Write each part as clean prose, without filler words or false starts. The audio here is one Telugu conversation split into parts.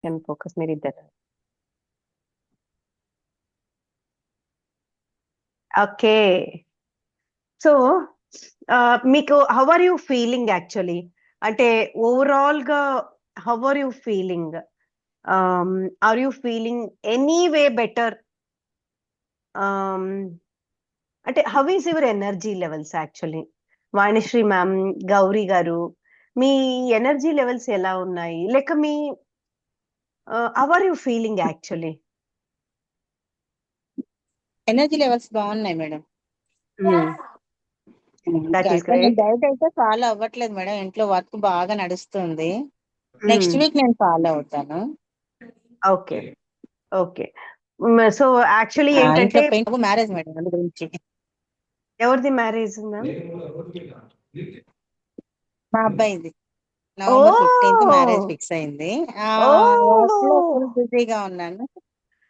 కెన్ ఫోకస్ మీరిద్దరు. ఓకే. సో మీకు how are you feeling actually? అంటే ఓవరాల్ గా how are you feeling? Are you feeling any way better? అంటే how is your energy levels actually? Vanishree ma'am, Gauri గారు, మీ ఎనర్జీ లెవెల్స్ ఎలా ఉన్నాయి? లేక మీ how are you feeling actually? Energy levels బాగున్నాయి మేడం. దట్ ఈస్ అసలు నేను గ్రేట్. డైట్ అయితే ఫాలో అవ్వట్లేదు మేడం, ఇంట్లో వర్క్ బాగా నడుస్తుంది. నెక్స్ట్ వీక్ నేను ఫాలో అవుతాను. ఓకే. ఓకే. సో యాక్చువల్లీ ఇంట్లో ఏంటంటే పెయింట్ మ్యారేజ్ మేడం, అందు గురించి. ఎవరిది మ్యారేజ్ మ్యామ్? మా అబ్బాయిది ఓ November 15th మ్యారేజ్ ఫిక్స్ అయింది. ఆ ఓ వర్క్ లో ఫుల్ బిజీగా ఉన్నాను.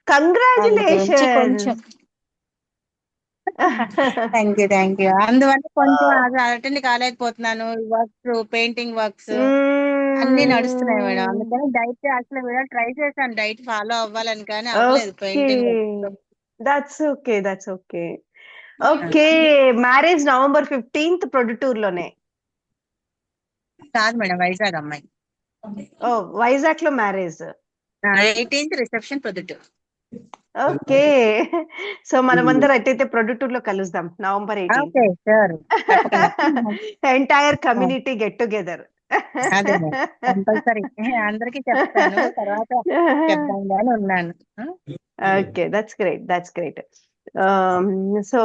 అందు గురించి కొంచెం కంగ్రాచులేషన్స్. Thank you. అందువల్ల కొంచెం అటెండ్ కాలేకపోతున్నాను. వర్క్స్, పెయింటింగ్ వర్క్స్ అన్ని నడుస్తున్నాయి మేడం. అందుకని డైట్ అసలు కూడా ట్రై చేశాను, డైట్ ఫాలో అవ్వాలని, కానీ అవ్వలేదు okay. Painting works. That's okay. That's okay. Okay. Marriage November 15th ప్రొద్దుటూరులోనే. కాదు మేడం, వైజాగ్ అమ్మాయి. ఓ వైజాగ్ లో marriage. 18th reception Proddatur. Okay. So మనమందరం అట్టయితే ప్రొద్దుటూరులో కలుద్దాం November 18th. ఓకే సార్, తప్పకుండా. Entire community get together. అదే మేడం, కంపల్సరీ అందరికి చెప్తాను, తర్వాత చెప్దాం అని ఉన్నాను. Okay. That's great. That's great. So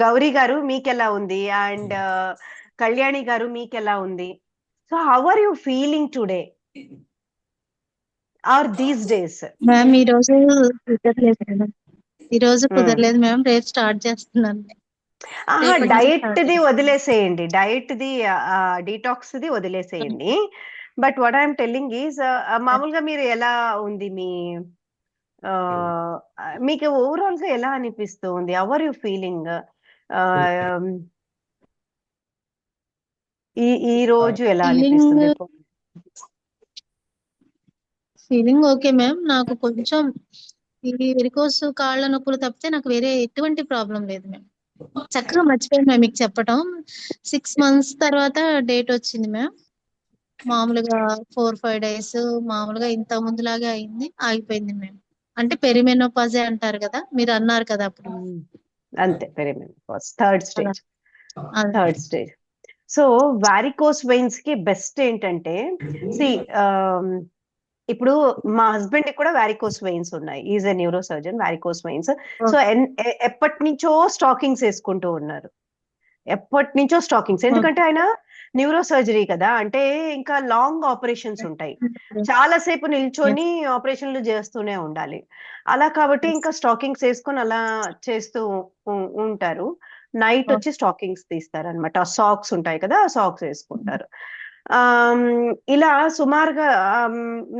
Gauri garu మీకెలా ఉంది? అండ్ కళ్యాణి గారు మీకెలా ఉంది? So how are you feeling today or these days? Ma'am ఈ రోజు కుదరలేదు మేడం. ఈ రోజు కుదరలేదు మ్యామ్, రేపు స్టార్ట్ చేస్తున్నాను. రేపటి నుంచి డైట్ స్టార్ట్ ది చేస్తాను. వదిలేసేయండి, డైట్ ది డీటాక్స్ ది వదిలేసేయండి. But what I'm telling is మామూలుగా మీరు ఎలా ఉంది మీ మీకు ఓవరాల్ గా ఎలా అనిపిస్తుంది? హౌ ఆర్ యూ ఫీలింగ్ ఈ ఈ రోజు ఎలా ఫీలింగ్ అనిపిస్తుంది? Feeling okay ma'am. నాకు కొంచెం ఈ వెరికోస్ కాళ్ళ నొప్పులు తప్పితే నాకు వేరే ఎటువంటి ప్రాబ్లం లేదు మ్యామ్. చక్కగా మర్చిపోయాను మ్యామ్ మీకు చెప్పడం. 6 months తర్వాత డేట్ వచ్చింది మ్యామ్. మామూలుగా 4-5 days మామూలుగా ఇంత ముందులాగే అయింది, ఆగిపోయింది మ్యామ్. అంటే పెరిమెనోపాజే అంటారు కదా, మీరు అన్నారు కదా అప్పుడు. అంతే, థర్డ్ అలా stage. Third stage. So varicose veins కి బెస్ట్ ఏంటంటే, సి ఇప్పుడు మా హస్బెండ్ కూడా వారికోస్ వెయిన్స్ ఉన్నాయి. Is a neuro surgeon. Varicose veins. So ఎప్పటి నుంచో స్టాకింగ్స్ వేసుకుంటూ ఉన్నారు. ఎప్పటి నుంచో స్టాకింగ్స్, ఎందుకంటే ఆయన న్యూరో సర్జరీ కదా, అంటే ఇంకా లాంగ్ ఆపరేషన్స్ ఉంటాయి. చాలా సేపు నిల్చొని ఆపరేషన్లు చేస్తూనే ఉండాలి. అలా కాబట్టి ఇంకా స్టాకింగ్స్ వేసుకొని అలా చేస్తూ ఉంటారు. నైట్ వచ్చి స్టాకింగ్స్ తీస్తారు అనమాట. సాక్స్ ఉంటాయి కదా, సాక్స్ వేసుకుంటారు. ఇలా సుమారుగా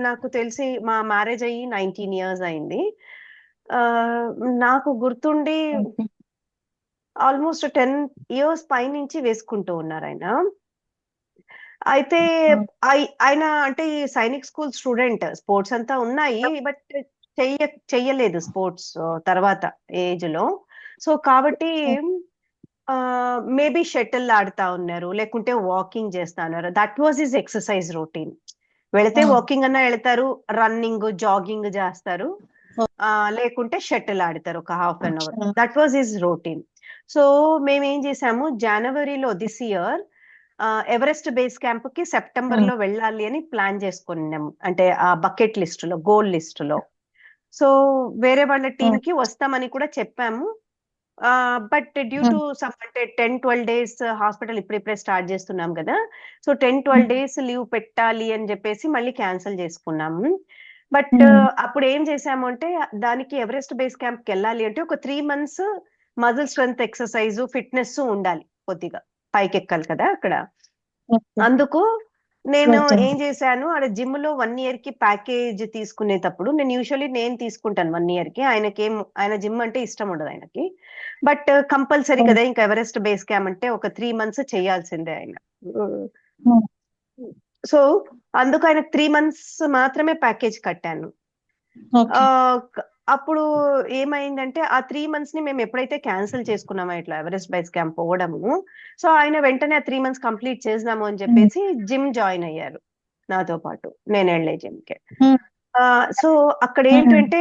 నాకు తెలిసి మా మ్యారేజ్ అయ్యి 19 years అయింది. నాకు గుర్తుండి ఆల్మోస్ట్ 10 years పైనుంచి వేసుకుంటూ ఉన్నారు ఆయన. అయితే ఆయన అంటే ఈ సైనిక్ స్కూల్ స్టూడెంట్. స్పోర్ట్స్ అంతా ఉన్నాయి, బట్ చెయ్యలేదు స్పోర్ట్స్ తర్వాత ఏజ్ లో. సో కాబట్టి మేబీ షటిల్ ఆడుతా ఉన్నారు, లేకుంటే వాకింగ్ చేస్తా ఉన్నారు. That was his exercise routine. వెళితే వాకింగ్ అన్నా వెళ్తారు, రన్నింగ్, జాగింగ్ చేస్తారు, లేకుంటే షటిల్ ఆడతారు ఒక ½ an hour. That was his routine. So మేము ఏం చేసాము, జనవరిలో this year Everest base camp కి సెప్టెంబర్ లో వెళ్ళాలి అని ప్లాన్ చేసుకున్నాము. అంటే ఆ బకెట్ లిస్ట్ లో, గోల్ లిస్ట్ లో. సో వేరే వాళ్ళ టీమ్ కి వస్తామని కూడా చెప్పాము. బట్ డ్యూ టు సమ్ అంటే 10-12 days హాస్పిటల్ ఇప్పుడిప్పుడే స్టార్ట్ చేస్తున్నాం కదా, సో 10-12 days లీవ్ పెట్టాలి అని చెప్పేసి మళ్ళీ క్యాన్సిల్ చేసుకున్నాము. బట్ అప్పుడు ఏం చేసాము అంటే, దానికి ఎవరెస్ట్ బేస్ క్యాంప్ కి వెళ్ళాలి అంటే ఒక 3 months muscle strength exercise, fitness ఉండాలి కొద్దిగా, పైకి ఎక్కాలి కదా అక్కడ. అందుకు నేను ఏం చేశాను, అక్కడ జిమ్ లో 1 year కి ప్యాకేజ్ తీసుకునేటప్పుడు నేను యూజువల్లీ తీసుకుంటాను 1 year కి. ఆయన జిమ్ అంటే ఇష్టం ఉండదు ఆయనకి, బట్ కంపల్సరీ కదా ఇంకా ఎవరెస్ట్ బేస్ క్యాంప్ అంటే ఒక 3 months చేయాల్సిందే ఆయన. సో అందుకు ఆయన 3 months మాత్రమే ప్యాకేజ్ కట్టాను. ఓకే. అప్పుడు ఏమైందంటే ఆ 3 months ని మేము ఎప్పుడైతే క్యాన్సిల్ చేసుకున్నామో ఇట్లా ఎవరెస్ట్ బేస్ క్యాంప్ పోవడము, సో ఆయన వెంటనే ఆ 3 months కంప్లీట్ చేద్దాము అని చెప్పేసి జిమ్ జాయిన్ అయ్యారు నాతో పాటు, నేను వెళ్ళే జిమ్ కి. సో అక్కడ ఏంటంటే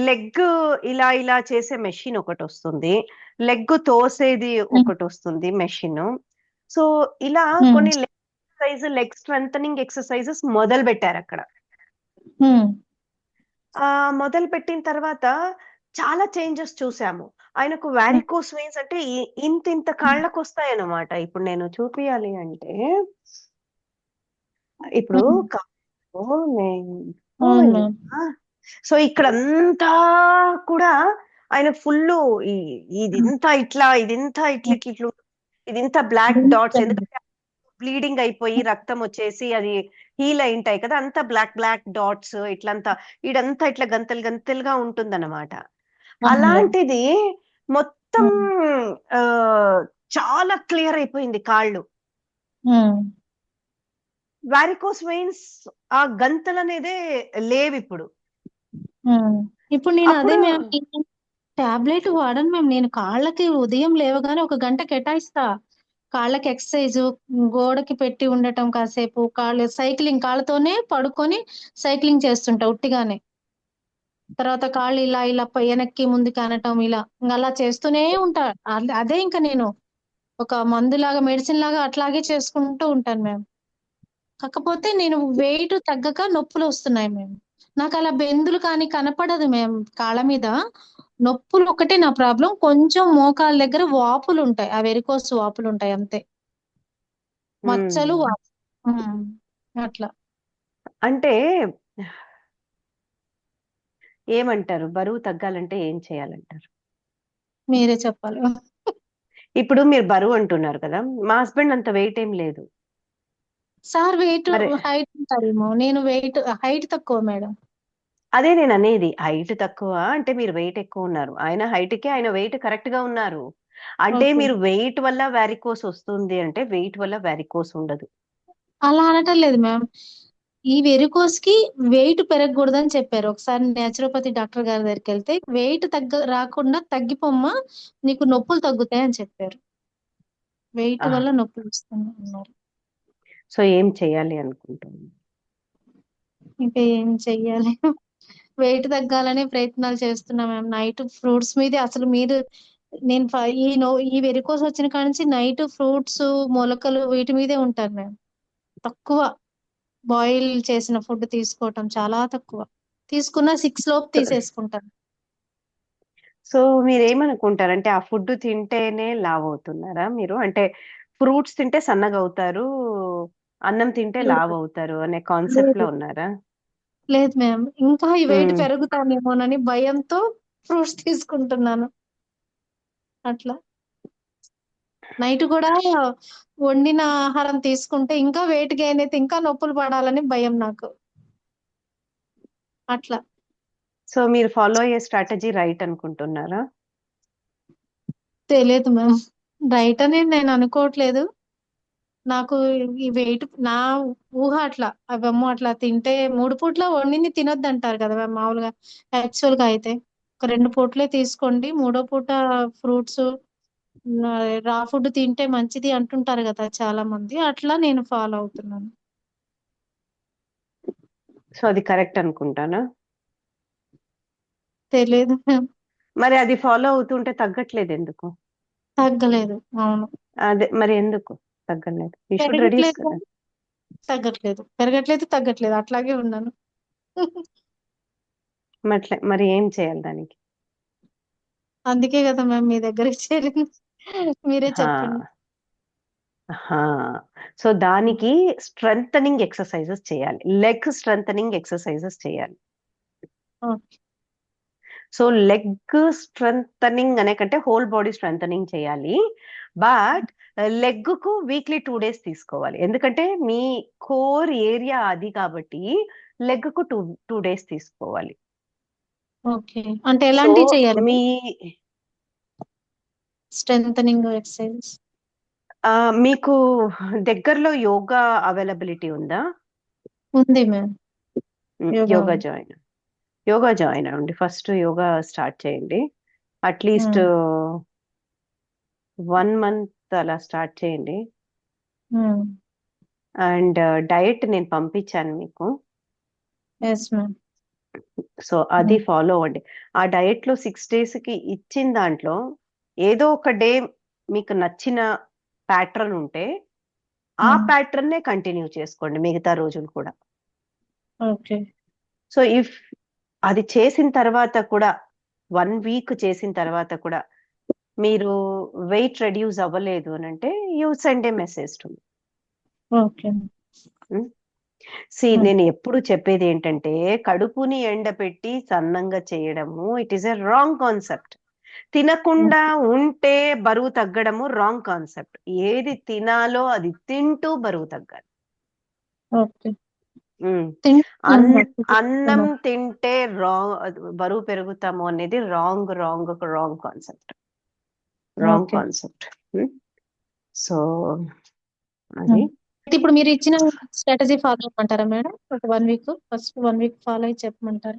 లెగ్ ఇలా ఇలా చేసే మెషిన్ ఒకటి వస్తుంది, లెగ్ తోసేది ఒకటి వస్తుంది మెషిన్. సో ఇలా కొన్ని లెగ్ స్ట్రెంథనింగ్ ఎక్సర్సైజెస్ మొదలు పెట్టారు అక్కడ. మొదలు పెట్టిన తర్వాత చాలా చేంజెస్ చూసాము. ఆయనకు వారికోస్ వెయిన్స్ అంటే ఇంత ఇంత కాళ్ళకు వస్తాయన్నమాట. ఇప్పుడు నేను చూపియాలి అంటే, ఇప్పుడు సో ఇక్కడ అంతా కూడా ఆయన ఫుల్ ఇదింతా ఇట్లా ఇదింతా ఇట్లా ఇట్లా ఇదింత బ్లాక్ డాట్స్, ఎందుకంటే బ్లీడింగ్ అయిపోయి రక్తం వచ్చేసి అది హీల్ అయింటాయి కదా, అంతా బ్లాక్ బ్లాక్ డాట్స్ ఇట్లంతా ఇడంతా ఇట్లా గంతలు గంతలుగా ఉంటుందన్నమాట. అలాంటిది మొత్తం చాలా క్లియర్ అయిపోయింది కాళ్ళు. వారికోస్ వెయిన్స్ ఆ గంతలు అనేదే లేవు ఇప్పుడు. ఇప్పుడు నేను అదే మ్యామ్ టాబ్లెట్ వాడను మ్యామ్. నేను కాళ్ళకి ఉదయం లేవగానే 1 గంట కేటాయిస్తా. కాళ్ళకి ఎక్సర్సైజ్, గోడకి పెట్టి ఉండటం కాసేపు, సైక్లింగ్, కాళ్ళతోనే పడుకొని సైక్లింగ్ చేస్తుంటా ఉట్టిగానే. తర్వాత కాళ్ళు ఇలా ఇలా వెనక్కి ముందుకు అనటం, ఇలా అలా చేస్తూనే ఉంటా. అదే ఇంకా నేను ఒక మందులాగా, మెడిసిన్ లాగా అట్లాగే చేసుకుంటూ ఉంటాను మ్యామ్. కాకపోతే నేను వెయిట్ తగ్గక నొప్పులు వస్తున్నాయి మ్యామ్. నాకు అలా బెందులు కానీ కనపడదు మ్యామ్ కాళ్ళ మీద. నొప్పులు ఒకటే నా ప్రాబ్లం. కొంచెం మోకాళ్ళ దగ్గర వాపులు ఉంటాయి, ఆ వెరికోస్ వాపులు ఉంటాయి అంతే. మచ్చలు అట్లా. అంటే ఏమంటారు, బరువు తగ్గాలంటే ఏం చేయాలంటారు? మీరే చెప్పాలి. ఇప్పుడు మీరు బరువు అంటున్నారు కదా, మా హస్బెండ్ అంత వెయిట్ ఏం లేదు. సార్ వెయిట్ హైట్ ఉంటారేమో, నేను హైట్ తక్కువ మేడం. అదే నేను అనేది, హైట్ తక్కువ అంటే మీరు వెయిట్ ఎక్కువ ఉన్నారు. ఆయన హైట్ కి ఆయన వెయిట్ కరెక్ట్ గా ఉన్నారు. అంటే మీరు వెయిట్ వల్ల వారికోస్ వస్తుంది అంటే వెయిట్ వల్ల వారికోస్ ఉండదు. అలా అనటం లేదు మ్యామ్. ఈ వెరికోస్ కి వెయిట్ పెరగకూడదని చెప్పారు. ఒకసారి నేచురోపతి డాక్టర్ గారి దగ్గరికి వెళ్తే వెయిట్ రాకుండా తగ్గిపోమ్మా, నీకు నొప్పులు తగ్గుతాయి అని చెప్పారు. వెయిట్ వల్ల నొప్పులు వస్తున్నారు. సో ఏం చెయ్యాలి అనుకుంటున్నాను? ఇంకా ఏం చెయ్యాలి, వెయిట్ తగ్గాలనే ప్రయత్నాలు చేస్తున్నా మ్యామ్. నైట్ ఫ్రూట్స్ మీదే అసలు నేను ఈ వెరికోస్ వచ్చిన కాడ నుంచి నైట్ ఫ్రూట్స్, మొలకలు వీటి మీదే ఉంటాను మ్యామ్. తక్కువ బాయిల్ చేసిన ఫుడ్ తీసుకోవటం చాలా తక్కువ. తీసుకున్న 6 లోపు తీసేసుకుంటాను. సో మీరు ఏమనుకుంటారంటే ఆ ఫుడ్ తింటేనే లావ్ అవుతున్నారా మీరు? అంటే ఫ్రూట్స్ తింటే సన్నగా అవుతారు, అన్నం తింటే లావ్ అవుతారు అనే కాన్సెప్ట్ లో ఉన్నారా? లేదు మ్యామ్, ఇంకా ఈ వెయిట్ పెరుగుతానేమోనని భయంతో ఫ్రూట్స్ తీసుకుంటున్నాను అట్లా. నైట్ కూడా వండిన ఆహారం తీసుకుంటే ఇంకా వెయిట్ గెయిన్ అయితే ఇంకా నొప్పులు పడాలని భయం నాకు అట్లా. సో మీరు ఫాలో అయ్యే స్ట్రాటజీ రైట్ అనుకుంటున్నారా? తెలియదు మ్యామ్, రైట్ అని నేను అనుకోవట్లేదు. నాకు ఈ వెయిట్ నా ఊహ అట్లా, అవేమో అట్లా తింటే 3 పూట్ల వండింది తినొద్దు అంటారు కదా మ్యామ్ మామూలుగా. యాక్చువల్ గా అయితే ఒక 2 పూట్లే తీసుకోండి, 3వ పూట ఫ్రూట్స్, రా ఫుడ్ తింటే మంచిది అంటుంటారు కదా చాలా మంది. అట్లా నేను ఫాలో అవుతున్నాను. సో అది కరెక్ట్ అనుకుంటానా? తెలియదు మ్యామ్. మరి అది ఫాలో అవుతుంటే తగ్గట్లేదు ఎందుకు? తగ్గలేదు. అవును, అదే మరి ఎందుకు తగ్గలేదు? యూ షుడ్ రెడ్యూస్ పెరగట్లేదు, కదా. తగ్గట్లేదు, పెరగట్లేదు, తగ్గట్లేదు, అట్లాగే ఉన్నాను. మరి ఏం చేయాలి దానికి? అందుకే కదా మ్యామ్ మీ దగ్గరికి చేరింది. మీరే చెప్పండి. సో దానికి స్ట్రెంథనింగ్ ఎక్సర్సైజెస్ చేయాలి, లెగ్ స్ట్రెంథనింగ్ ఎక్సర్సైజెస్ చేయాలి. సో లెగ్ స్ట్రెంథనింగ్ అనే కంటే హోల్ బాడీ స్ట్రెంథనింగ్ చేయాలి. బట్ లెగ్ కు వీక్లీ 2 days తీసుకోవాలి, ఎందుకంటే మీ కోర్ ఏరియా అది కాబట్టి లెగ్ కు 2 days తీసుకోవాలి. ఓకే, అంటే ఎలాంటివి చేయాలి మీ స్ట్రెంథనింగ్ ఎక్సర్సైజ్? మీకు దగ్గరలో యోగా అవైలబిలిటీ ఉందా? ఉంది మ్యామ్. యోగా యోగా ఉంది. జాయిన్ అవ్వండి. ఫస్ట్ యోగా స్టార్ట్ చేయండి. అట్లీస్ట్ 1 మంత్ అలా స్టార్ట్ చేయండి. అండ్ డయట్ నేను పంపించాను మీకు. Yes ma'am. సో అది ఫాలో అవ్వండి. ఆ డయట్ లో 6 days కి ఇచ్చిన దాంట్లో ఏదో ఒక డే మీకు నచ్చిన ప్యాటర్న్ ఉంటే ఆ ప్యాటర్న్ నే కంటిన్యూ చేసుకోండి మిగతా రోజులు కూడా. ఓకే. సో ఇఫ్ అది చేసిన తర్వాత కూడా 1 week చేసిన తర్వాత కూడా మీరు వెయిట్ రెడ్యూస్ అవ్వలేదు అని అంటే you send A message to okay. నేను ఎప్పుడు చెప్పేది ఏంటంటే కడుపుని ఎండపెట్టి సన్నంగా చేయడము it is a wrong concept. తినకుండా ఉంటే బరువు తగ్గడము రాంగ్ కాన్సెప్ట్. ఏది తినాలో అది తింటూ బరువు తగ్గాలి. ఓకే. అన్నం తింటే బరువు పెరుగుతాము అనేది wrong concept. Wrong okay. Concept. So అది ఇప్పుడు మీరు ఇచ్చిన స్ట్రాటజీ ఫాలో అవ్వమంటారా మేడం? ఒక 1 week ఫస్ట్ 1 week ఫాలో అయ్యి చెప్పమంటారా?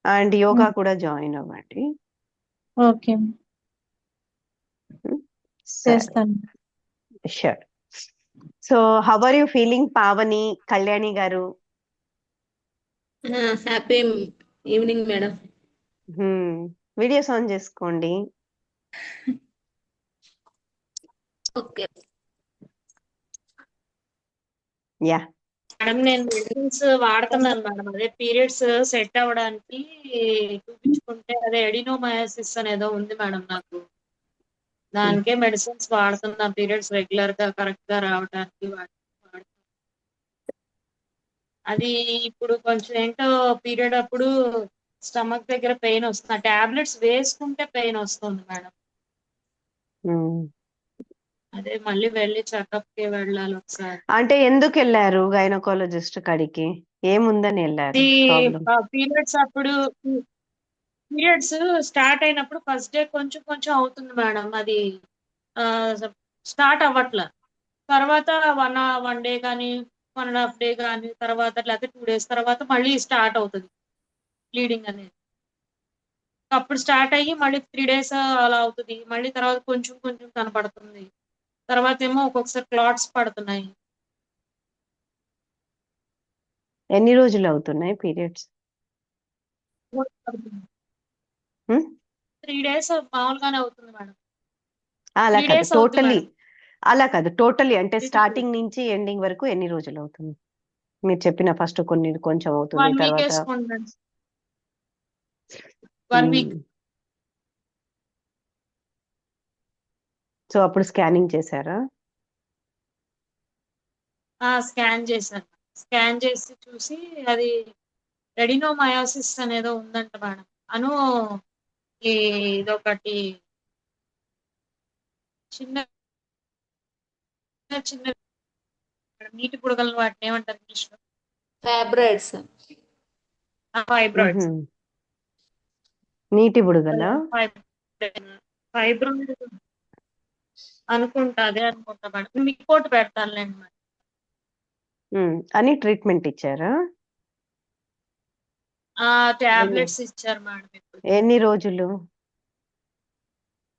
అండ్ యోగా కూడా జాయిన్ అవ్వండి. ఓకే. చేస్తాను. Sure. So how are you feeling Pavani, Kalyani గారు? Happy evening madam. Videos on చేసుకోండి. ఓకే యా మేడం, నేను మెడిసిన్స్ వాడుతున్నాను మేడం. అదే పీరియడ్స్ సెట్ అవ్వడానికి చూపించుకుంటే అదే ఎడినోమయాసిస్ అనేదో ఉంది మేడం నాకు. దానికే మెడిసిన్స్ వాడుతున్నా పీరియడ్స్ రెగ్యులర్ గా కరెక్ట్ గా రావడానికి. అది ఇప్పుడు కొంచెం ఏంటో పీరియడ్ అప్పుడు స్టమక్ దగ్గర పెయిన్ వస్తుంది. టాబ్లెట్స్ వేసుకుంటే పెయిన్ వస్తుంది మేడం. అదే మళ్ళీ వెళ్ళి చెకప్ కి వెళ్ళాలి ఒకసారి. అంటే ఎందుకు వెళ్ళారు గైనకాలజిస్ట్ కాడికి? ఏముందని వెళ్ళారు? పీరియడ్స్ అప్పుడు పీరియడ్స్ స్టార్ట్ అయినప్పుడు ఫస్ట్ డే కొంచెం కొంచెం అవుతుంది మేడం. అది స్టార్ట్ అవ్వట్ల. తర్వాత 1 డే కానీ 1.5 డే కానీ తర్వాత లేకపోతే 2 days తర్వాత మళ్ళీ స్టార్ట్ అవుతుంది బ్లీడింగ్ అనేది. అప్పుడు స్టార్ట్ అయ్యి మళ్ళీ 3 days అలా అవుతుంది. మళ్ళీ తర్వాత కొంచెం కొంచెం కనపడుతుంది. తర్వాత ఏమో ఒక్కొక్కసారి క్లాట్స్ పడుతున్నాయి. ఎన్ని రోజులు అవుతున్నాయి పీరియడ్స్? 3 days మామూలుగానే అవుతుంది మేడం. అలా 3 కాదు days అవుతుంది టోటలీ. మేడం. అలా కాదు టోటలీ అంటే 3 to 4 స్టార్టింగ్ నుంచి ఎండింగ్ వరకు ఎన్ని రోజులు అవుతుంది? మీరు చెప్పిన ఫస్ట్ కొంచెం అవుతుంది 1 week తర్వాత వేసుకోండి మేడం. 1 week. సో అప్పుడు స్కానింగ్ చేశారా? స్కాన్ చేశాను. స్కాన్ చేసి చూసి అది రెడినోమయాసిస్ అనేదో ఉందంట మేడం. ఇదొకటి చిన్న చిన్న నీటి బుడగలు వాటిని ఏమంటారు ఇంగ్లీష్ లో? ఫైబ్రాయిడ్స్. ఫైబ్రాయిడ్స్. నీటి బుడగలా? ఫైబ్రాయిడ్ అనుకుంటా, అదే అనుకుంటా మేడం. మీకు రిపోర్ట్ పెడతానులేండి మేడం. అని ట్రీట్మెంట్ ఇచ్చారా? టాబ్లెట్స్ ఇచ్చారు మేడం. ఎన్ని రోజులు?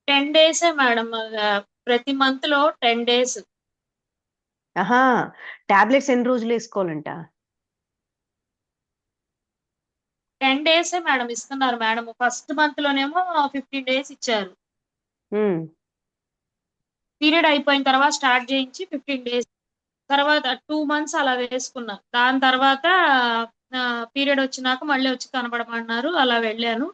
10 days మేడం. ప్రతి మంత్ లో 10 days. ఆహా, టాబ్లెట్స్ ఎన్ని రోజులు వేసుకోవాలంట? 10 days మేడం ఇస్తున్నారు మేడం. ఫస్ట్ మంత్ లోనేమో 15 days ఇచ్చారు. పీరియడ్ అయిపోయిన తర్వాత స్టార్ట్ చేయించి 15 days తర్వాత 2 months అలా వేసుకున్నా. దాని తర్వాత పీరియడ్ వచ్చినాక మళ్ళీ వచ్చి కనబడమన్నారు. అలా వెళ్ళాను,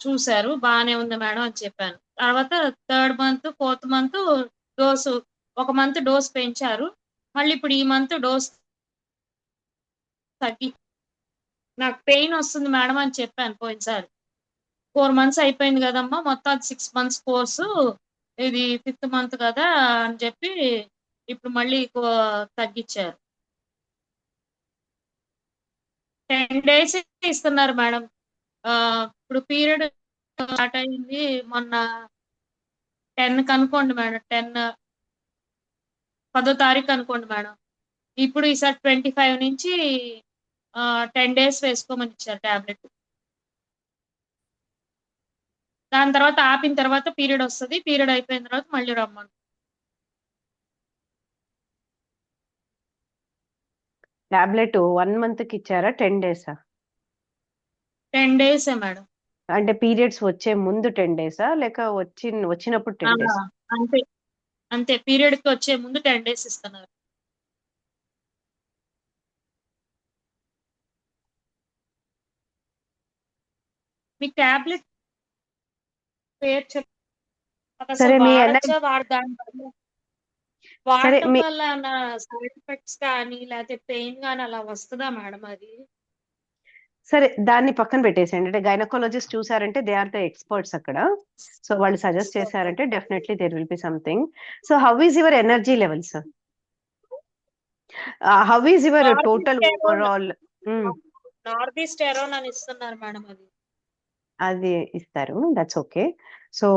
చూశారు, బాగానే ఉంది మేడం అని చెప్పాను. తర్వాత 3rd month 4th month dose 1 month dose పెంచారు. మళ్ళీ ఇప్పుడు ఈ మంత్ డోస్ తగ్గి నాకు పెయిన్ వస్తుంది మేడం అని చెప్పాను పోయినసారి. 4 months అయిపోయింది కదమ్మా, మొత్తం 6 months కోర్సు, ఇది 5th month కదా అని చెప్పి ఇప్పుడు మళ్ళీ తగ్గించారు. 10 days ఇస్తున్నారు మేడం. ఇప్పుడు పీరియడ్ స్టార్ట్ అయింది మొన్న 10 అనుకోండి మేడం. 10వ తారీఖు అనుకోండి మేడం. ఇప్పుడు ఈసారి 25 నుంచి 10 డేస్ వేసుకోమని ఇచ్చారు టాబ్లెట్. దాని తర్వాత ఆపిన తర్వాత పీరియడ్ వస్తది. పీరియడ్ అయిపోయిన తర్వాత మళ్ళీ రమ్మను. టాబ్లెట్ 1 మంత్ కి ఇచ్చారా 10 డేసా? 10 డేసే మేడం. అంటే పీరియడ్స్ వచ్చే ముందు 10 డేసా లేక వచ్చినప్పుడు 10 డేస్? అంతే అంతే పీరియడ్ కి వచ్చే ముందు 10 డేస్ ఇస్తున్నారు. మీకు టాబ్లెట్ పేరు సరే మీ వాడచ్చా? దాని వల్ల సరే వాడటం మీ వల్ల ఏమైనా సైడ్ ఎఫెక్ట్స్ కానీ లేకపోతే పెయిన్ కానీ అలా వస్తుందా మేడం అది? సరే దాన్ని పక్కన పెట్టేసేయండి. అంటే గైనకాలజిస్ట్ చూసారంటే దే ఆర్ ద ఎక్స్పర్ట్స్ అక్కడ. సో వాళ్ళు సజెస్ట్ చేశారంటే definitely there will be something. So how is your energy levels? How is your total overall? Norethisterone అని ఇస్తున్నారు మేడం. అది ఇస్తారు, that's okay. So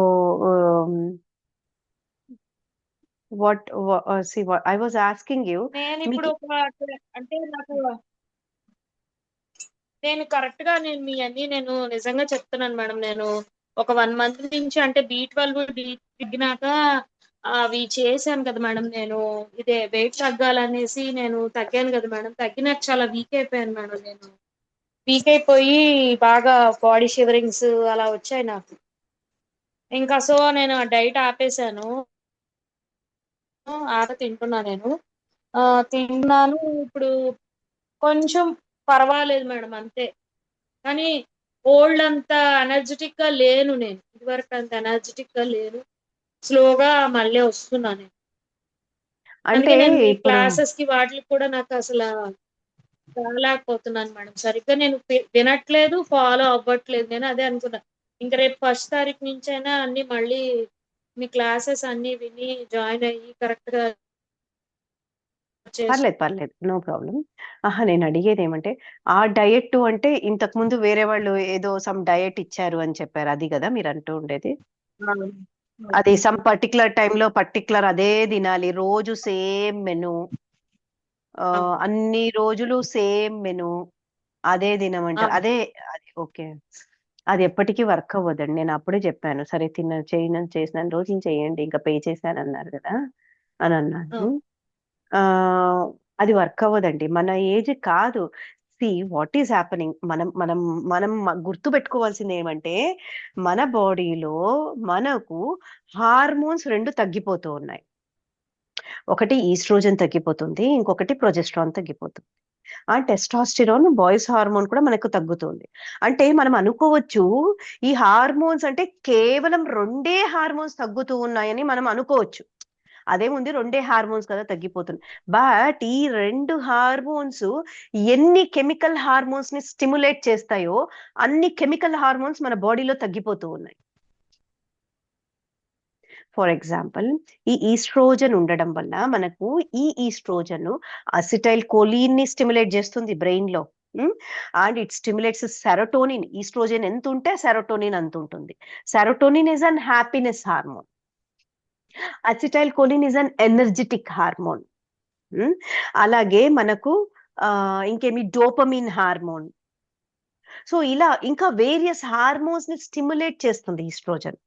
what see I was asking you, నేను ఇప్పుడు అంటే నేను కరెక్ట్ గా మీ అన్ని నేను నిజంగా చెప్తున్నాను మేడం. నేను ఒక 1 మంత్ నుంచి అంటే B12 దిగినాక అవి చేశాను కదా మేడం. నేను ఇదే వెయిట్ తగ్గాలనేసి నేను తగ్గాను కదా మేడం. తగ్గినాక చాలా వీక్ అయిపోయాను మేడం. నేను వీక్ అయిపోయి బాగా బాడీ షివరింగ్స్ అలా వచ్చాయి నాకు. ఇంకా సో నేను డైట్ ఆపేశాను. తింటున్నా నేను. తింటున్నాను ఇప్పుడు కొంచెం పర్వాలేదు మేడం అంతే. కానీ ఓల్డ్ అంత ఎనర్జెటిక్ గా లేను నేను. ఇదివరకు అంత ఎనర్జెటిక్ గా లేను. స్లోగా మళ్ళీ వస్తున్నాను. అంటే అందుకే నేను మీ ఇప్పుడు క్లాసెస్ కి వాటికి కూడా నాకు అసలు రాలేకపోతున్నాను మేడం. సరిగ్గా నేను వినట్లేదు, ఫాలో అవ్వట్లేదు. నేను అదే అనుకున్నా, ఇంకా రేపు 1 తారీఖు నుంచి అయినా అన్ని మళ్ళీ మీ క్లాసెస్ అన్ని విని జాయిన్ అయ్యి కరెక్ట్ గా పర్లేదు, నో ప్రాబ్లం. నేను అడిగేది ఏమంటే ఆ డయట్ అంటే ఇంతకు ముందు వేరే వాళ్ళు ఏదో సమ్ డయట్ ఇచ్చారు అని చెప్పారు, అది కదా మీరు అంటూ ఉండేది? అది సమ్ పర్టికులర్ టైంలో పర్టికులర్ అదే తినాలి, రోజు సేమ్ మెను, అన్ని రోజులు సేమ్ మెను, అదే తినమంటారు, అదే ఓకే. అది ఎప్పటికీ వర్క్ అవ్వదండి. నేను అప్పుడే చెప్పాను, సరే చేసిన రోజులు చేయండి, ఇంకా పే చేశాను అన్నారు కదా అని అన్నాను. అది వర్క్ అవ్వదండి, మన ఏజ్ కాదు. సి వాట్ ఈస్ హ్యాపెనింగ్, మనం మనం మనం గుర్తు పెట్టుకోవాల్సింది ఏమంటే మన బాడీలో మనకు హార్మోన్స్ 2 తగ్గిపోతూ ఉన్నాయి. ఒకటి ఈస్ట్రోజన్ తగ్గిపోతుంది, ఇంకొకటి ప్రొజెస్ట్రాన్ తగ్గిపోతుంది. ఆ టెస్టాస్టిరాన్ బాయ్స్ హార్మోన్ కూడా మనకు తగ్గుతుంది. అంటే మనం అనుకోవచ్చు ఈ హార్మోన్స్ అంటే కేవలం 2 హార్మోన్స్ తగ్గుతూ ఉన్నాయని మనం అనుకోవచ్చు. అదేముంది 2 హార్మోన్స్ కదా తగ్గిపోతుంది. బట్ ఈ 2 హార్మోన్స్ ఎన్ని కెమికల్ హార్మోన్స్ ని స్టిమ్యులేట్ చేస్తాయో అన్ని కెమికల్ హార్మోన్స్ మన బాడీలో తగ్గిపోతూ ఉన్నాయి. ఫర్ ఎగ్జాంపుల్, ఈ ఈస్ట్రోజన్ ఉండడం వల్ల మనకు ఈ ఈస్ట్రోజన్ అసిటైల్ కోలిన్ ని స్టిమ్యులేట్ చేస్తుంది బ్రెయిన్ లో. And it stimulates serotonin. Oestrogen ఎంత ఉంటే సెరోటోనిన్ అంత ఉంటుంది. Serotonin is an happiness hormone. Acetylcholine is an energetic hormone. అలాగే మనకు ఇంకేమి డోపమిన్ హార్మోన్. సో ఇలా ఇంకా వేరియస్ హార్మోన్స్ ని స్టిమ్యులేట్ చేస్తుంది ఈస్ట్రోజన్.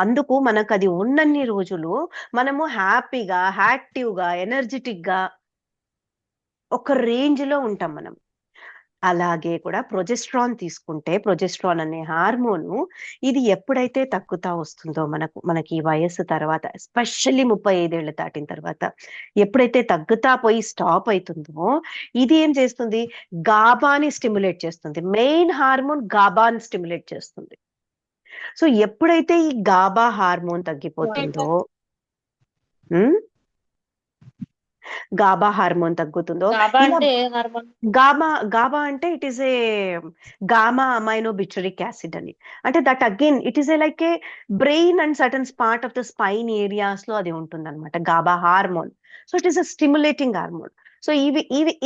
అందుకు మనకు అది ఉన్నన్ని రోజులు మనము హ్యాపీగా, యాక్టివ్గా, ఎనర్జెటిక్ గా ఒక రేంజ్ లో ఉంటాం మనం. అలాగే కూడా ప్రొజెస్ట్రాన్ తీసుకుంటే, ప్రొజెస్ట్రాన్ అనే హార్మోను ఇది ఎప్పుడైతే తగ్గుతా వస్తుందో మనకి వయస్సు తర్వాత, ఎస్పెషల్లీ 35 ఏళ్ళు దాటిన తర్వాత ఎప్పుడైతే తగ్గుతా పోయి స్టాప్ అవుతుందో ఇది ఏం చేస్తుంది, గాబాని స్టిమ్యులేట్ చేస్తుంది. మెయిన్ హార్మోన్ గాబాని స్టిమ్యులేట్ చేస్తుంది. సో ఎప్పుడైతే ఈ గాబా హార్మోన్ తగ్గిపోతుందో, గాబా హార్మోన్ తగ్గుతుందో, గాబా అంటే it is a gamma aminobutyric acid అని. అంటే that again it is a like a brain and certain part of the spine areas లో అది ఉంటుంది అనమాట, GABA hormone. So it is a stimulating hormone. So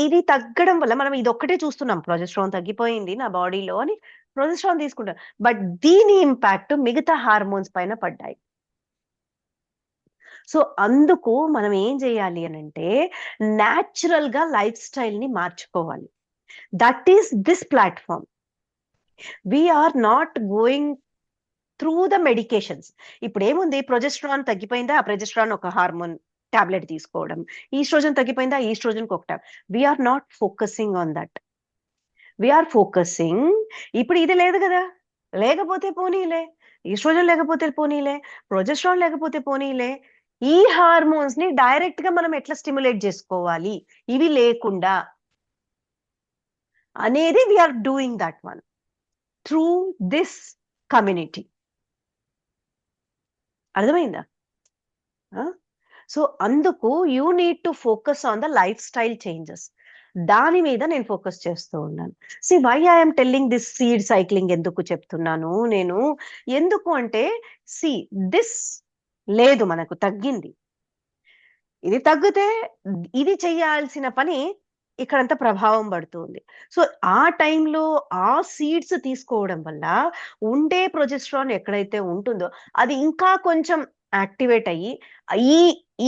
ఇది తగ్గడం వల్ల మనం ఇది ఒక్కటే చూస్తున్నాం, ప్రొజెస్ట్రాన్ తగ్గిపోయింది నా బాడీలో అని ప్రొజెస్ట్రాన్ తీసుకుంటాం. బట్ దీని ఇంపాక్ట్ మిగతా హార్మోన్స్ పైన పడ్డాయి. సో అందుకు మనం ఏం చేయాలి అని అంటే న్యాచురల్ గా లైఫ్ స్టైల్ ని మార్చుకోవాలి. That is this platform. We're not going through the medications. ఇప్పుడు ఏముంది, ప్రొజెస్ట్రాన్ తగ్గిపోయిందా, ఆ ప్రొజెస్ట్రాన్ ఒక హార్మోన్ టాబ్లెట్ తీసుకోవడం, ఈస్ట్రోజన్ తగ్గిపోయిందా, ఈస్ట్రోజన్ ఒక tablet. We're not focusing on that. We're focusing ఇప్పుడు ఇది లేదు కదా, లేకపోతే పోనీలే, ఈస్ట్రోజన్ లేకపోతే పోనీలే, ప్రొజెస్ట్రాన్ లేకపోతే పోనీలే, ఈ హార్మోన్స్ ని డైరెక్ట్ గా మనం ఎట్లా స్టిమ్యులేట్ చేసుకోవాలి ఇవి లేకుండా అనేది we're doing that one through this community. అర్థమైందా? సో అందుకు you need to focus on the lifestyle changes. దాని మీద నేను ఫోకస్ చేస్తూ ఉన్నాను. See why I'm telling this seed cycling ఎందుకు చెప్తున్నాను నేను, ఎందుకు అంటే సి దిస్ లేదు, మనకు తగ్గింది, ఇది తగ్గితే ఇది చెయ్యాల్సిన పని ఇక్కడంతా ప్రభావం పడుతుంది. సో ఆ టైంలో ఆ సీడ్స్ తీసుకోవడం వల్ల ఉండే ప్రొజెస్ట్రాన్ ఎక్కడైతే ఉంటుందో అది ఇంకా కొంచెం యాక్టివేట్ అయ్యి ఈ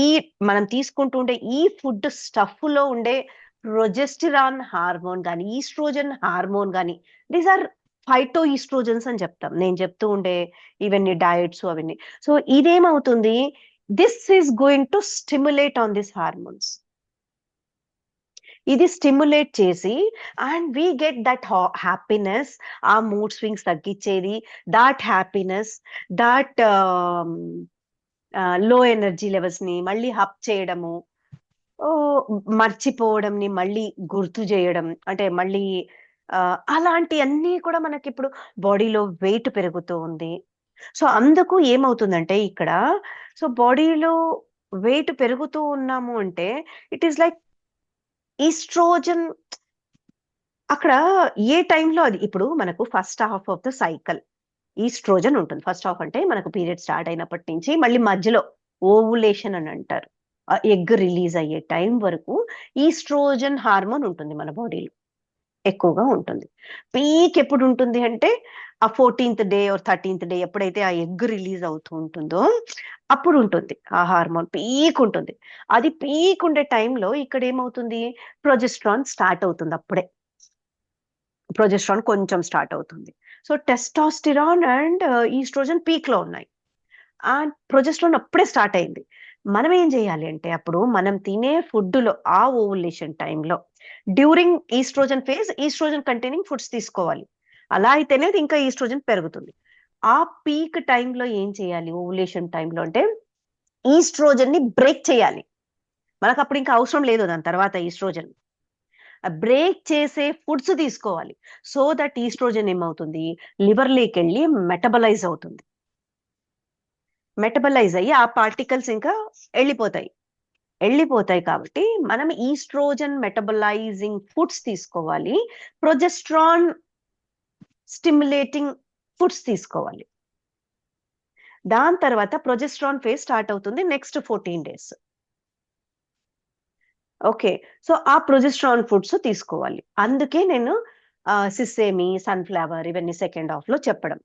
ఈ మనం తీసుకుంటుండే ఈ ఫుడ్ స్టఫ్ లో ఉండే ప్రొజెస్టిరాన్ హార్మోన్ కానీ ఈస్ట్రోజన్ హార్మోన్ కానీ, దీస్ ఆర్ ఫైటో ఈస్ట్రోజన్స్ అని చెప్తాం, నేను చెప్తూ ఉండే ఇవన్నీ డయట్స్ అవన్నీ. సో ఇదేమవుతుంది, this is going to stimulate on this hormones. ఇది స్టిమ్యులేట్ చేసి and we get that happiness, ఆ మూడ్ స్వింగ్స్ తగ్గించేది, that happiness, that low energy levels ని మళ్ళీ హప్ చేయడము, మర్చిపోవడంని మళ్ళీ గుర్తు చేయడం, అంటే మళ్ళీ అలాంటి అన్నీ కూడా మనకి ఇప్పుడు బాడీలో వెయిట్ పెరుగుతూ ఉంది. సో అందుకు ఏమవుతుందంటే ఇక్కడ, సో బాడీలో వెయిట్ పెరుగుతూ ఉన్నాము అంటే ఇట్ ఈస్ లైక్ ఈస్ట్రోజన్ అక్కడ ఏ టైంలో అది, ఇప్పుడు మనకు first half of the cycle oestrogen ఉంటుంది. ఫస్ట్ హాఫ్ అంటే మనకు పీరియడ్ స్టార్ట్ అయినప్పటి నుంచి మళ్ళీ మధ్యలో ఓవులేషన్ అని అంటారు, ఎగ్ రిలీజ్ అయ్యే టైం వరకు ఈస్ట్రోజన్ హార్మోన్ ఉంటుంది మన బాడీలో, ఎక్కువగా ఉంటుంది. పీక్ ఎప్పుడు ఉంటుంది అంటే ఆ 14th day or 13th day ఎప్పుడైతే ఆ ఎగ్ రిలీజ్ అవుతూ ఉంటుందో అప్పుడు ఉంటుంది ఆ హార్మోన్, పీక్ ఉంటుంది. అది పీక్ ఉండే టైంలో ఇక్కడ ఏమవుతుంది, ప్రొజెస్ట్రాన్ స్టార్ట్ అవుతుంది, అప్పుడే ప్రొజెస్ట్రాన్ కొంచెం స్టార్ట్ అవుతుంది. సో టెస్టాస్టిరాన్ అండ్ ఈస్ట్రోజన్ పీక్ లో ఉన్నాయి, అండ్ ప్రొజెస్ట్రాన్ అప్పుడే స్టార్ట్ అయింది. మనం ఏం చేయాలి అంటే అప్పుడు మనం తినే ఫుడ్ లో ఆ ఓవులేషన్ టైంలో during estrogen phase estrogen containing foods తీసుకోవాలి. అలా అయితేనే ఇంకా ఈస్ట్రోజన్ పెరుగుతుంది. ఆ పీక్ టైంలో ఏం చేయాలి ఓవులేషన్ టైంలో అంటే ఈస్ట్రోజన్ ని బ్రేక్ చేయాలి. మనకు అప్పుడు ఇంకా అవసరం లేదు దాని తర్వాత ఈస్ట్రోజన్ బ్రేక్ చేసే ఫుడ్స్ తీసుకోవాలి. సో దట్ ఈస్ట్రోజన్ ఏమవుతుంది, లివర్లోకి వెళ్ళి మెటబలైజ్ అవుతుంది. మెటబలైజ్ అయ్యి ఆ పార్టికల్స్ ఇంకా వెళ్ళిపోతాయి కాబట్టి మనం ఈస్ట్రోజన్ మెటబలైజింగ్ ఫుడ్స్ తీసుకోవాలి, ప్రొజెస్ట్రాన్ స్టిమ్యులేటింగ్ ఫుడ్స్ తీసుకోవాలి. దాని తర్వాత ప్రొజెస్ట్రాన్ ఫేజ్ స్టార్ట్ అవుతుంది నెక్స్ట్ 14 days. ఓకే, సో ఆ ప్రొజెస్ట్రాన్ ఫుడ్స్ తీసుకోవాలి. అందుకే నేను సిసేమి, సన్ఫ్లవర్ ఇవన్నీ సెకండ్ హాఫ్ లో చెప్పడం.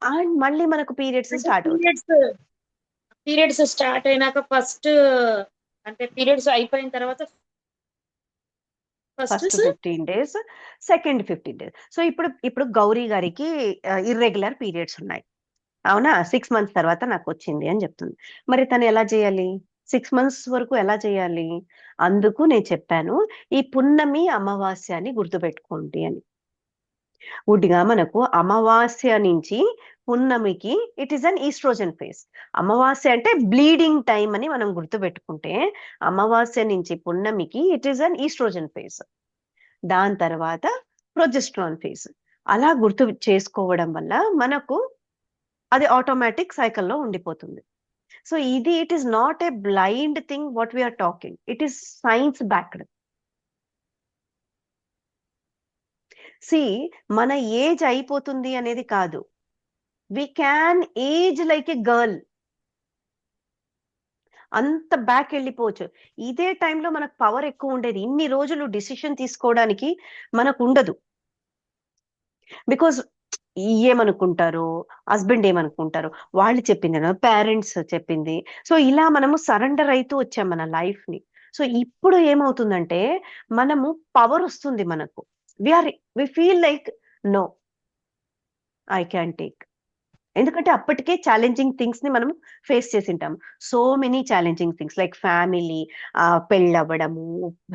అండ్ మళ్ళీ మనకు పీరియడ్స్ స్టార్ట్ అవుతాయి. పీరియడ్స్ స్టార్ట్ అయినాక ఫస్ట్ అంటే పీరియడ్స్ అయిపోయిన తర్వాత first 15 days, second 15 days. So ఇప్పుడు గౌరీ గారికి ఇర్రెగ్యులర్ పీరియడ్స్ ఉన్నాయి, అవునా, 6 months తర్వాత నాకు వచ్చింది అని చెప్తుంది. మరి తను ఎలా చేయాలి, 6 months వరకు ఎలా చేయాలి? అందుకు నేను చెప్పాను ఈ పున్నమి అమావాస్య అని గుర్తుపెట్టుకోండి అని. ఉడిగా మనకు అమావాస్య నుంచి పున్నమికి it is an oestrogen phase. అమావాస్య అంటే బ్లీడింగ్ టైం అని మనం గుర్తుపెట్టుకుంటే అమావాస్య నుంచి పున్నమికి it is an oestrogen phase, దాని తర్వాత ప్రొజెస్ట్రాన్ ఫేజ్. అలా గుర్తు చేసుకోవడం వల్ల మనకు అది ఆటోమేటిక్ సైకిల్లో ఉండిపోతుంది. సో ఇది it is not a blind thing what we are talking, it is science backed. సి మన ఏజ్ అయిపోతుంది అనేది కాదు, we can age like a girl, అంత బ్యాక్ వెళ్ళిపోవచ్చు. ఇదే టైంలో మనకు పవర్ ఎక్కువ ఉండేది, ఇన్ని రోజులు డిసిషన్ తీసుకోవడానికి మనకు ఉండదు. బికాజ్ ఏమనుకుంటారు, హస్బెండ్ ఏమనుకుంటారు, వాళ్ళు చెప్పింది, పేరెంట్స్ చెప్పింది. సో ఇలా మనము సరెండర్ అవుతూ వచ్చాం మన లైఫ్ ని. సో ఇప్పుడు ఏమవుతుందంటే మనము పవర్ వస్తుంది మనకు. We feel like no, I can take. ఎందుకంటే అప్పటికే ఛాలెంజింగ్ థింగ్స్ ని మనం ఫేస్ చేసి ఉంటాం. So many challenging things like family, పెళ్ళవ్వడము,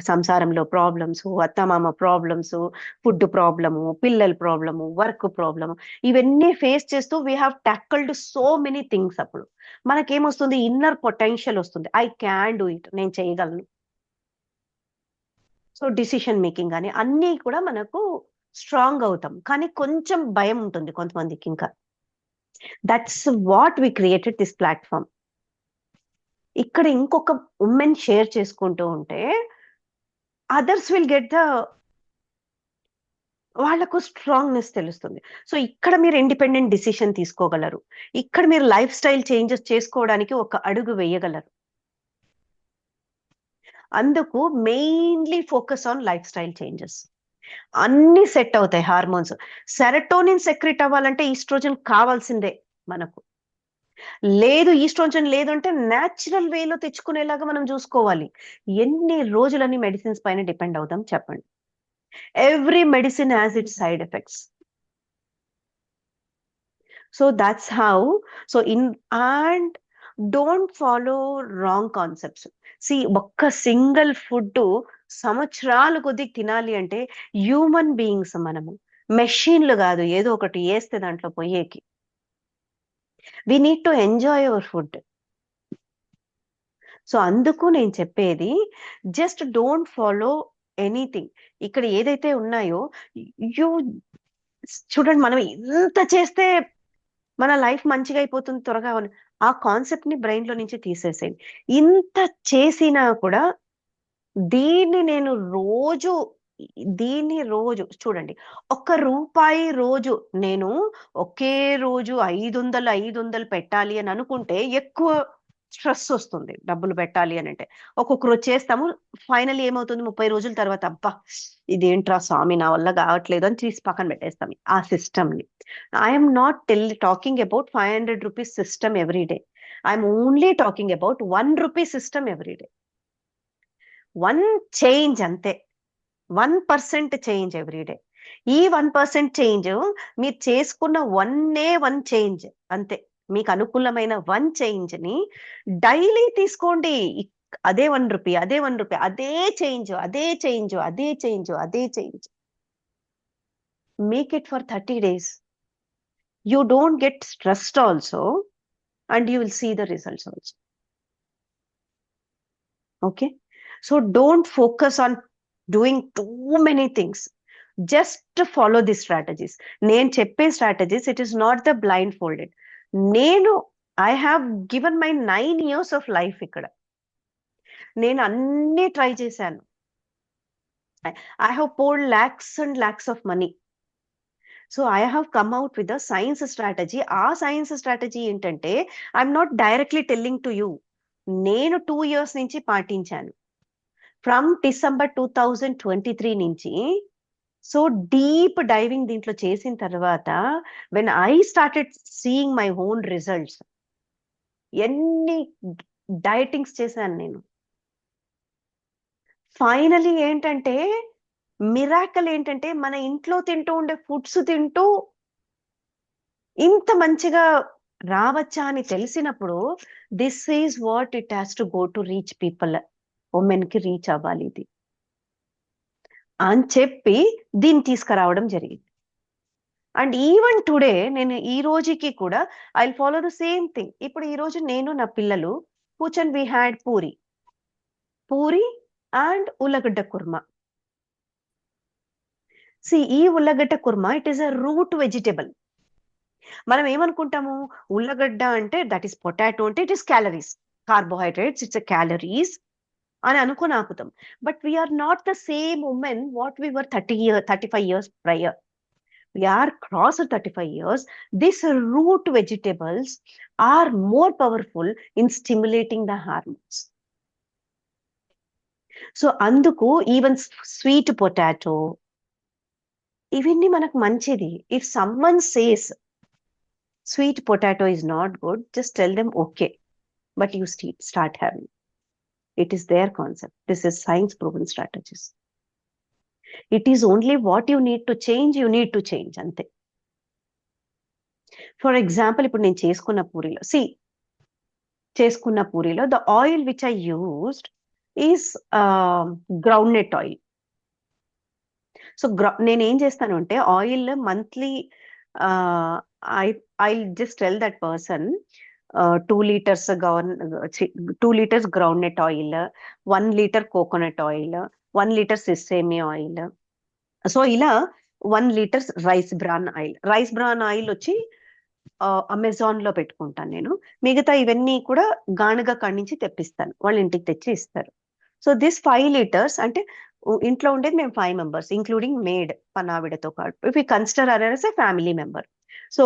సంసారంలో ప్రాబ్లమ్స్, అత్తమామ ప్రాబ్లమ్స్, ఫుడ్ ప్రాబ్లము, పిల్లల ప్రాబ్లము, వర్క్ ప్రాబ్లము, ఇవన్నీ ఫేస్ చేస్తూ we have tackled so many things. అప్పుడు మనకేమొస్తుంది, ఇన్నర్ పొటెన్షియల్ వస్తుంది, ఐ క్యాన్ డూ ఇట్, నేను చేయగలను. సో డిసిషన్ మేకింగ్ అని అన్నీ కూడా మనకు స్ట్రాంగ్ అవుతాం. కానీ కొంచెం భయం ఉంటుంది కొంతమందికి ఇంకా. That's what we created this platform. ఇక్కడ ఇంకొక ఉమెన్ షేర్ చేసుకుంటూ ఉంటే అదర్స్ విల్ గెట్ ద, వాళ్ళకు స్ట్రాంగ్నెస్ తెలుస్తుంది. సో ఇక్కడ మీరు ఇండిపెండెంట్ డిసిషన్ తీసుకోగలరు. ఇక్కడ మీరు లైఫ్ స్టైల్ చేంజెస్ చేసుకోవడానికి ఒక అడుగు వేయగలరు. అందుకు mainly focus on life style changes. అన్ని సెట్ అవుతాయి. హార్మోన్స్, సెరటోనిన్ సెక్రెట్ అవ్వాలంటే ఈస్ట్రోజన్ కావాల్సిందే మనకు. లేదు, ఈస్ట్రోజన్ లేదు అంటే న్యాచురల్ వేలో తెచ్చుకునేలాగా మనం చూసుకోవాలి. ఎన్ని రోజులని మెడిసిన్స్ పైన డిపెండ్ అవుతాం చెప్పండి? Every medicine has its side effects. So that's how. So and don't follow wrong concepts. ఒక్క సింగిల్ ఫుడ్ సంవత్సరాలు కొద్ది తినాలి అంటే హ్యూమన్ బీయింగ్స్ మనము, మెషిన్లు కాదు ఏదో ఒకటి వేస్తే దాంట్లో పోయేకి. We need to enjoy our food. So అందుకు నేను చెప్పేది, జస్ట్ డోంట్ ఫాలో ఎనీథింగ్. ఇక్కడ ఏదైతే ఉన్నాయో యూ చూడండి, మనం ఎంత చేస్తే మన లైఫ్ మంచిగా అయిపోతుంది త్వరగా, ఆ కాన్సెప్ట్ ని బ్రెయిన్ లో నుంచి తీసేసేయండి. ఇంత చేసినా కూడా దీన్ని రోజు చూడండి, ₹1 రోజు నేను ఒకే రోజు 500 పెట్టాలి అని అనుకుంటే ఎక్కువ స్ట్రెస్ వస్తుంది. డబ్బులు పెట్టాలి అని అంటే ఒక్కొక్క రోజు చేస్తాము, ఫైనల్ ఏమవుతుంది, 30 రోజుల తర్వాత అబ్బా ఇదేంట్రా స్వామి నా వల్ల కావట్లేదు అని తీసి పక్కన పెట్టేస్తాం ఆ సిస్టమ్ ని. I'm not talking about ₹500 system every day. I'm only talking about ₹1 system every day. 1 change అంతే, 1% చేంజ్ ఎవ్రీ డే. ఈ 1% చేంజ్ మీరు చేసుకున్న 1 చేంజ్ అంతే. మీకు అనుకూలమైన 1 చేంజ్ ని డైలీ తీసుకోండి. అదే ₹1, అదే ₹1, అదే చేంజ్, అదే చేంజ్, అదే చేంజ్, అదే change. Make it for 30 days. You don't get stressed also, and you will see the results also. Okay, so don't focus on doing too many things. Just follow these strategies. నేను చెప్పే strategies, it is not the blindfolded. I have given my 9 years of life ఇక్కడ. నేను అన్ని ట్రై చేశాను. I have poured lakhs and lakhs of money. So I have come out with a science strategy. ఆ సైన్స్ స్ట్రాటజీ ఏంటంటే, I'm not directly telling to you. నేను 2 years నుంచి పాటించాను. ఫ్రమ్ December 2023 నుంచి. సో డీప్ డైవింగ్ దీంట్లో చేసిన తర్వాత when I started seeing my own results, ఎన్ని డైటింగ్స్ చేశాను నేను. ఫైనలీ ఏంటంటే మిరాకల్ ఏంటంటే, మన ఇంట్లో తింటూ ఉండే ఫుడ్స్ తింటూ ఇంత మంచిగా రావచ్చా అని తెలిసినప్పుడు, this is what it has to go to reach people. Women కి రీచ్ అవ్వాలి ఇది అని చెప్పి దీన్ని తీసుకురావడం జరిగింది. అండ్ ఈవెన్ టుడే నేను ఈ రోజుకి కూడా I will follow the same thing. ఇప్పుడు ఈ రోజు నేను నా పిల్లలు కూర్చొని వి హ్యాడ్ పూరి అండ్ ఉల్లగడ్డ కుర్మా. ఈ ఉల్లగడ్డ kurma, it is a root vegetable. మనం ఏమనుకుంటాము, ఉల్లగడ్డ అంటే దట్ ఈస్ పొటాటో అంటే it is calories, carbohydrates, it's calories అని అనుకుని ఆపుతాం. But we are not the same women what we were 35 years prior. We are crossed 35 years. These root vegetables are more powerful in stimulating the hormones. So అందుకు ఈవెన్ స్వీట్ పొటాటో, ఇవన్నీ మనకు మంచిది. If someone says sweet potato is not good, just tell them okay, but you start having. It is their concept. This is science proven strategies. It is only what you need to change అంతే. ఫర్ ఎగ్జాంపుల్ ఇప్పుడు నేను చేసుకున్న పూరీలో the oil which I used is groundnut oil. So నేనేం చేస్తాను అంటే oil monthly I just tell that person 2 liters groundnut oil, 1 liter coconut oil, 1 liter sesame oil. So ఇలా 1 liter రైస్ బ్రాన్ ఆయిల్ వచ్చి అమెజాన్ లో పెట్టుకుంటాను నేను. మిగతా ఇవన్నీ కూడా గానుగా కాడి నుంచి తెప్పిస్తాను, వాళ్ళ ఇంటికి తెచ్చి ఇస్తారు. సో దిస్ 5 liters అంటే ఇంట్లో ఉండేది మేము 5 members ఇంక్లూడింగ్ మేడ్ పనావిడతో పాటు. If you consider her as a family member, so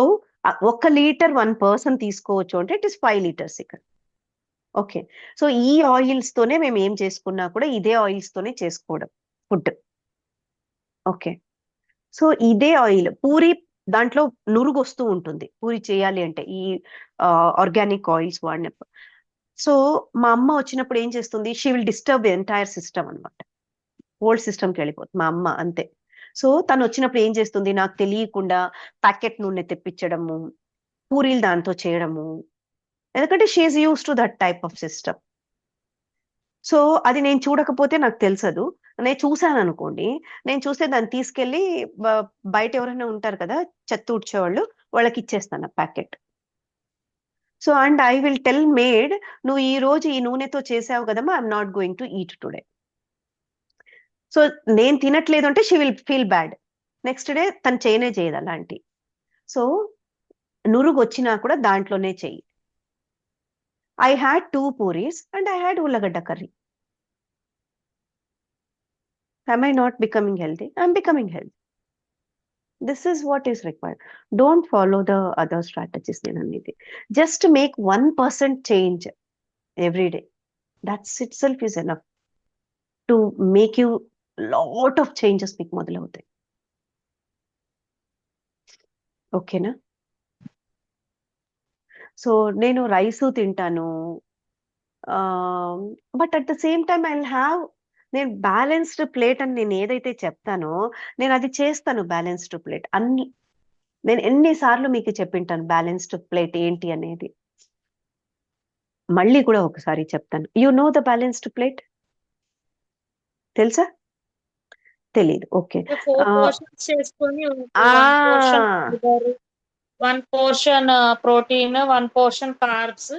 1 liter 1 person తీసుకోవచ్చు అంటే ఇట్ ఇస్ 5 liters ఇక్కడ. ఓకే, సో ఈ ఆయిల్స్ తోనే మేము ఏం చేసుకున్నా కూడా ఇదే ఆయిల్స్ తోనే చేసుకోవడం ఫుడ్. ఓకే, సో ఇదే ఆయిల్ పూరి దాంట్లో నురుగు వస్తూ ఉంటుంది పూరి చేయాలి అంటే ఈ ఆర్గానిక్ ఆయిల్స్ వాడినప్పుడు. సో మా అమ్మ వచ్చినప్పుడు ఏం చేస్తుంది, she will disturb entire system అనమాట, ఓల్డ్ సిస్టమ్కి వెళ్ళిపోతుంది మా అమ్మ అంతే. సో తను వచ్చినప్పుడు ఏం చేస్తుంది, నాకు తెలియకుండా ప్యాకెట్ నూనె తెప్పించడము, పూరీలు దాంతో చేయడము, ఎందుకంటే she is used to that type of system. So అది నేను చూడకపోతే నాకు తెలుసదు, నేను చూసాను అనుకోండి, నేను చూస్తే దాన్ని తీసుకెళ్ళి బయట ఎవరైనా ఉంటారు కదా చెత్త ఊడ్చేవాళ్ళు, వాళ్ళకి ఇచ్చేస్తాను packet. So and I will tell maid, నువ్వు ఈ రోజు ఈ నూనెతో చేసావు కదమ్మా, I'm not going to eat today. So నేను తినట్లేదు అంటే she will feel bad, next day తను చేయదు అలాంటి. సో నురుగు వచ్చినా కూడా దాంట్లోనే చెయ్యి. I had 2 puris and I had ఉల్లగడ్డ curry. Am I not becoming healthy? I'm becoming healthy. This is what is required. Don't follow the other strategies. Just make 1% change every day. That itself is enough to make you lot of changes. Okay na? So nenu rice tintanu, but at the same time I'll have, నేను బ్యాలెన్స్డ్ ప్లేట్ అని నేను ఏదైతే చెప్తానో నేను అది చేస్తాను. బ్యాలెన్స్డ్ ప్లేట్ అన్ని నేను ఎన్నిసార్లు మీకు చెప్పింటాను బ్యాలెన్స్డ్ ప్లేట్ ఏంటి అనేది. మళ్ళీ కూడా ఒకసారి చెప్తాను. You know the balanced plate, తెలుసా? తెలీదు. ఓకే, 4 portions చేసుకొని 1 portion protein, 1 portion carbs,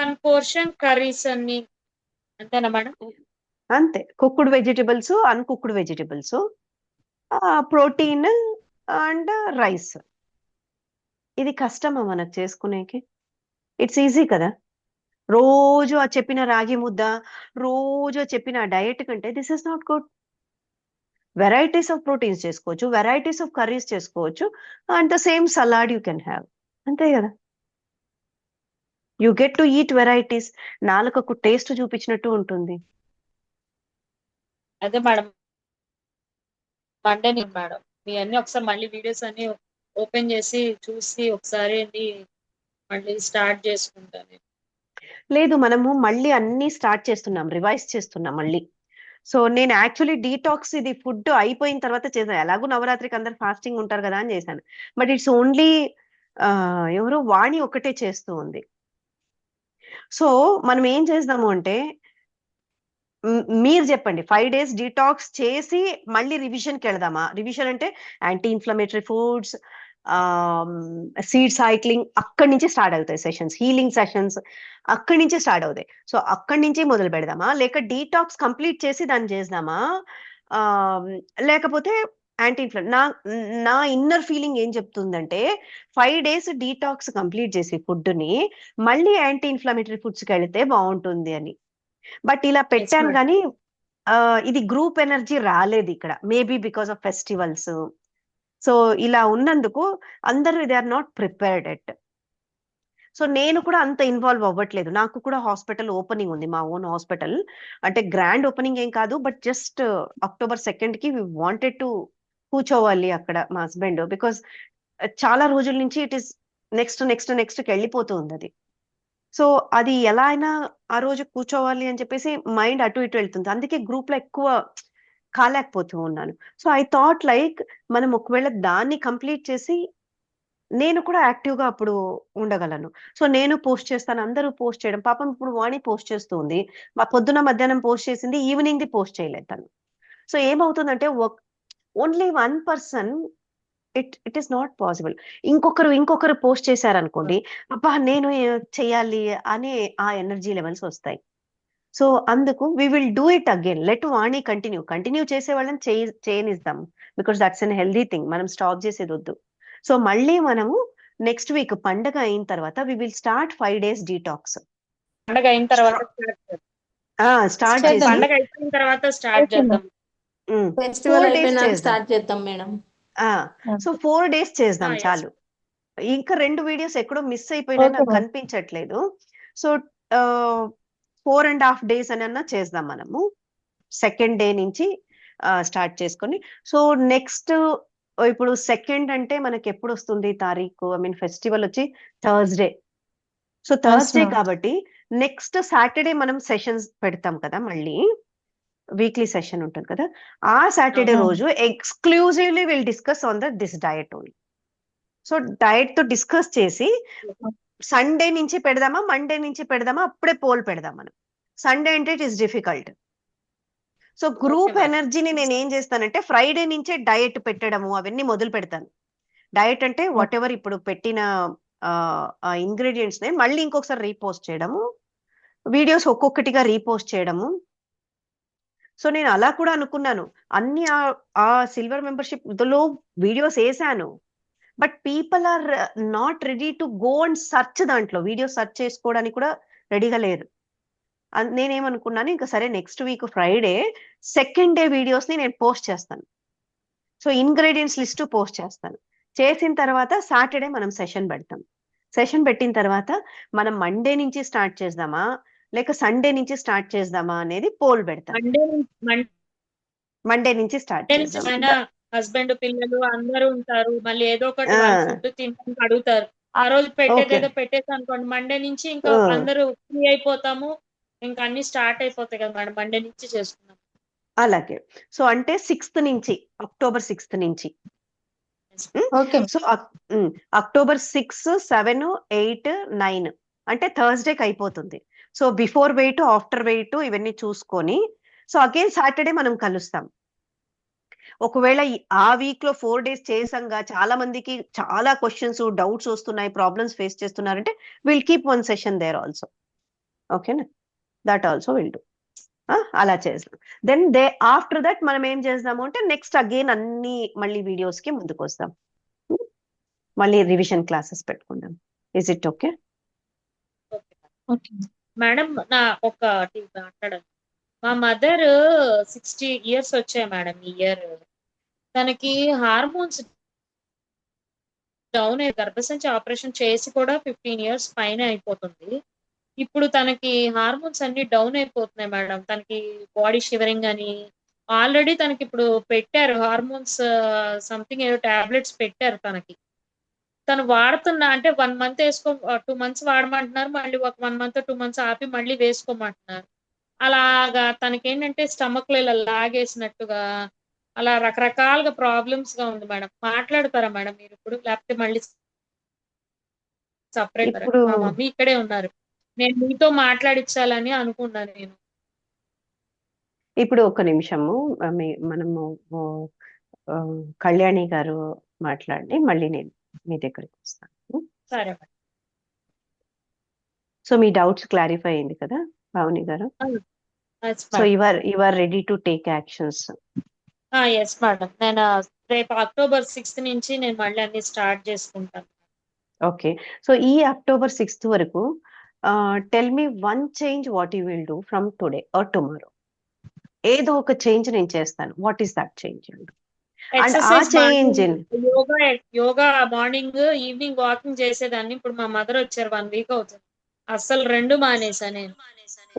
1 portion curries అన్ని, అంతేనా మేడం? అంతే. Cooked vegetables, uncooked vegetables, protein and rice. ఇది కష్టమా మనకు చేసుకునేకి? ఇట్స్ ఈజీ కదా. రోజు ఆ చెప్పిన రాగి ముద్ద, రోజు చెప్పిన డయట్ కంటే this is not good. Varieties of proteins చేసుకోవచ్చు, వెరైటీస్ ఆఫ్ కర్రీస్ చేసుకోవచ్చు, and the same salad you can have. అంతే కదా. You get to eat varieties, నాలుకకు టేస్ట్ చూపించినట్టు ఉంటుంది. అదే మేడం, మండే నేను మేడం మీ అన్ని ఒకసారి మళ్ళీ వీడియోస్ అన్ని ఓపెన్ చేసి చూసి ఒకసారి మళ్ళీ స్టార్ట్ చేసుకుంటాను. లేదు, మనము మళ్ళీ అన్ని స్టార్ట్ చేస్తున్నాం, రివైజ్ చేస్తున్నాం మళ్ళీ. సో నేను యాక్చువల్లీ డీటాక్స్ ఇది ఫుడ్ అయిపోయిన తర్వాత చేశాను. ఎలాగో నవరాత్రికి అందరు ఫాస్టింగ్ ఉంటారు కదా అని చేశాను. బట్ ఇట్స్ ఓన్లీ ఎవరో వాణి ఒకటే చేస్తూ ఉంది. సో మనం ఏం చేద్దాము అంటే, మీరు చెప్పండి, 5 days డీటాక్స్ చేసి మళ్ళీ రివిజన్కి వెళదామా? రివిజన్ అంటే anti inflammatory foods, seed cycling, అక్కడి నుంచి స్టార్ట్ అవుతాయి సెషన్స్, హీలింగ్ సెషన్స్ అక్కడి నుంచి స్టార్ట్ అవుతాయి. సో అక్కడి నుంచి మొదలు పెడదామా, లేక డీటాక్స్ కంప్లీట్ చేసి దాన్ని చేద్దామా, లేకపోతే యాంటీ నా ఇన్నర్ ఫీలింగ్ ఏం చెప్తుందంటే 5 days డీటాక్స్ కంప్లీట్ చేసి ఫుడ్ని మళ్ళీ యాంటీ ఇన్ఫ్లమేటరీ ఫుడ్స్కి వెళితే బాగుంటుంది అని. బట్ ఇలా పెట్టాను కానీ ఇది గ్రూప్ ఎనర్జీ రాలేదు ఇక్కడ, maybe because of festivals. So ఇలా ఉన్నందుకు అందరూ they are not prepared at. So నేను కూడా అంత ఇన్వాల్వ్ అవ్వట్లేదు. నాకు కూడా హాస్పిటల్ ఓపెనింగ్ ఉంది, మా ఓన్ హాస్పిటల్. అంటే గ్రాండ్ ఓపెనింగ్ ఏం కాదు, but just October 2nd we wanted to కూర్చోవాలి అక్కడ మా హస్బెండ్, బికాస్ చాలా రోజుల నుంచి ఇట్ ఈస్ నెక్స్ట్ వెళ్ళిపోతూ ఉంది అది. సో అది ఎలా అయినా ఆ రోజు కూర్చోవాలి అని చెప్పేసి మైండ్ అటు ఇటు వెళ్తుంది, అందుకే గ్రూప్ లో ఎక్కువ కాలేకపోతూ ఉన్నాను. సో ఐ థాట్ లైక్ మనం ఒకవేళ దాన్ని కంప్లీట్ చేసి నేను కూడా యాక్టివ్ గా అప్పుడు ఉండగలను. సో నేను పోస్ట్ చేస్తాను, అందరూ పోస్ట్ చేయడం, పాపం ఇప్పుడు వాణి పోస్ట్ చేస్తుంది, మా పొద్దున మధ్యాహ్నం పోస్ట్ చేసింది, ఈవినింగ్ ది పోస్ట్ చేయలేదు తను. సో ఏమవుతుందంటే only 1 person, it is not possible. ఇంకొకరు పోస్ట్ చేశారనుకోండి, అబ్బా నేను చెయ్యాలి అనే ఆ ఎనర్జీ లెవెల్స్ వస్తాయి. సో అందుకు we will do it again, let Vani continue చేసే వాళ్ళని చేయనిద్దాం, because that's an healthy thing, మనం స్టాప్ చేసేది వద్దు. సో మళ్ళీ మనము నెక్స్ట్ వీక్ పండగ అయిన తర్వాత we will start 5 days detox. పండగ అయిన తర్వాత స్టార్ట్ చేసి పండగ అయిపోయిన తర్వాత స్టార్ట్ చేద్దాం. ఫెస్టివల్ 4 days అయిపోయినాక చేద్దాం. స్టార్ట్ చేద్దాం మేడం. సో 4 days చేద్దాం yes. చాలు. ఇంకా 2 వీడియోస్ ఎక్కడో మిస్ అయిపోయినా Okay, నాకు ma'am. కనిపించట్లేదు. సో 4.5 days అని అన్నా చేద్దాం మనము, సెకండ్ డే నుంచి స్టార్ట్ చేసుకొని. సో నెక్స్ట్ ఇప్పుడు సెకండ్ అంటే మనకి ఎప్పుడు వస్తుంది తారీఖు, ఐ మీన్ ఫెస్టివల్ వచ్చి థర్స్డే. So Thursday ma'am. కాబట్టి నెక్స్ట్ సాటర్డే మనం సెషన్స్ పెడతాం కదా, మళ్ళీ వీక్లీ సెషన్ ఉంటుంది కదా, ఆ సాటర్డే అవును. రోజు exclusively will discuss on this diet only. So diet తో డిస్కస్ చేసి సండే నుంచి పెడదామా, మండే నుంచి పెడదామా, అప్పుడే పోల్ పెడదాం మనం. సండే అంటే it is difficult. So group ma'am. ఎనర్జీని నేను ఏం చేస్తానంటే ఫ్రైడే నుంచే డయట్ పెట్టడము అవన్నీ మొదలు పెడతాను. డయట్ అంటే వాట్ ఎవర్ ఇప్పుడు పెట్టిన ఇంగ్రీడియంట్స్ ని మళ్ళీ ఇంకొకసారి రీపోస్ట్ చేయడము, వీడియోస్ ఒక్కొక్కటిగా రీపోస్ట్ చేయడము. సో నేను అలా కూడా అనుకున్నాను, అన్ని ఆ సిల్వర్ మెంబర్షిప్ లో వీడియోస్ వేసాను, but people are not ready to go and search, దాంట్లో వీడియో సర్చ్ చేసుకోవడానికి కూడా రెడీగా లేరు. నేనేమనుకున్నాను, ఇంకా సరే next week Friday second day videos ని నేను పోస్ట్ చేస్తాను. సో ఇంగ్రీడియంట్స్ లిస్ట్ పోస్ట్ చేస్తాను. చేసిన తర్వాత సాటర్డే మనం సెషన్ పెడతాం. సెషన్ పెట్టిన తర్వాత మనం మండే నుంచి స్టార్ట్ చేద్దామా లేక సండే నుంచి స్టార్ట్ చేద్దామా అనేది పోల్ పెడతాం. మండే నుంచి స్టార్ట్ చేద్దాం. హస్బెండ్ పిల్లలు అందరూ ఉంటారు, మళ్ళీ ఏదో ఒకటి ఫుడ్ తినడానికి అడుగుతారు. ఆ రోజు పెట్టేదేదో పెట్టేసి అనుకోండి, మండే నుంచి ఇంకా అందరూ ఫ్రీ అయిపోతాము, ఇంకా అన్ని స్టార్ట్ అయిపోతాయి కదా మేడం, మండే నుంచి చేసుకున్నాం. అలాగే. సో అంటే అక్టోబర్ 6th నుంచి. సో అక్టోబర్ 6, 7, 8, 9 అంటే థర్స్డేకి అయిపోతుంది. So before weight, after weight ఇవన్నీ చూసుకొని, సో అగైన్ సాటర్డే మనం కలుస్తాం. ఒకవేళ ఆ వీక్ లో 4 days చేసాంగా చాలా మందికి చాలా క్వశ్చన్స్, డౌట్స్ వస్తున్నాయి, ప్రాబ్లమ్స్ ఫేస్ చేస్తున్నారంటే will keep 1 session there also. ఓకేనా, దట్ ఆల్సో విల్ డూ. అలా చేద్దాం. దెన్ ఆఫ్టర్ దట్ మనం ఏం చేద్దాము అంటే నెక్స్ట్ అగైన్ అన్ని మళ్ళీ వీడియోస్ కి ముందుకు వస్తాం, మళ్ళీ రివిజన్ క్లాసెస్ పెట్టుకుందాం. Is it okay? మేడం నా ఒకటి మాట్లాడాలి. మా మదర్ 60 years వచ్చాయి మేడం ఈ ఇయర్. తనకి హార్మోన్స్ డౌన్ అయ్యి గర్భసంచి ఆపరేషన్ చేసి కూడా 15 years పైన అయిపోతుంది. ఇప్పుడు తనకి హార్మోన్స్ అన్ని డౌన్ అయిపోతున్నాయి మేడం. తనకి బాడీ షివరింగ్ అని ఆల్రెడీ తనకి ఇప్పుడు పెట్టారు హార్మోన్స్ సంథింగ్ ఏదో టాబ్లెట్స్ పెట్టారు తనకి. తను వాడుతున్నా అంటే 1 month 2 months వాడమంటున్నారు, మళ్ళీ ఒక 1 month 2 months ఆపి మళ్ళీ వేసుకోమంటున్నారు. అలాగా తనకేంటంటే స్టమక్ లో ఇలా లాగేసినట్టుగా అలా రకరకాలుగా ప్రాబ్లమ్స్ గా ఉంది మేడం. మాట్లాడతారా మేడం మీరు ఇప్పుడు, లేకపోతే మళ్ళీ సపరేట్? మా మమ్మీ ఇక్కడే ఉన్నారు, నేను మీతో మాట్లాడించాలని అనుకున్నాను నేను. ఇప్పుడు ఒక నిమిషము మనము కళ్యాణి గారు మాట్లాడి మళ్ళీ నేను మీ దగ్గరికి వస్తాను. సరే. సో మీ డౌట్స్ క్లారిఫై అయింది కదా Bhavani garu? So you are ready to take actions? Yes madam, నేను రేపు అక్టోబర్ 6th నుంచి నేను మళ్ళీ అన్ని స్టార్ట్ చేసుకుంటాను. ఓకే. సో ఈ అక్టోబర్ 6th వరకు tell me 1 change what you will do from today or tomorrow. ఏదో ఒక చేంజ్ నేను చేస్తాను. What is that change? Yoga morning evening walking చేసేదాన్ని. ఇప్పుడు మా మదర్ వచ్చారు, 1 week అవుతుంది, అస్సలు 2 మానేసా నేను.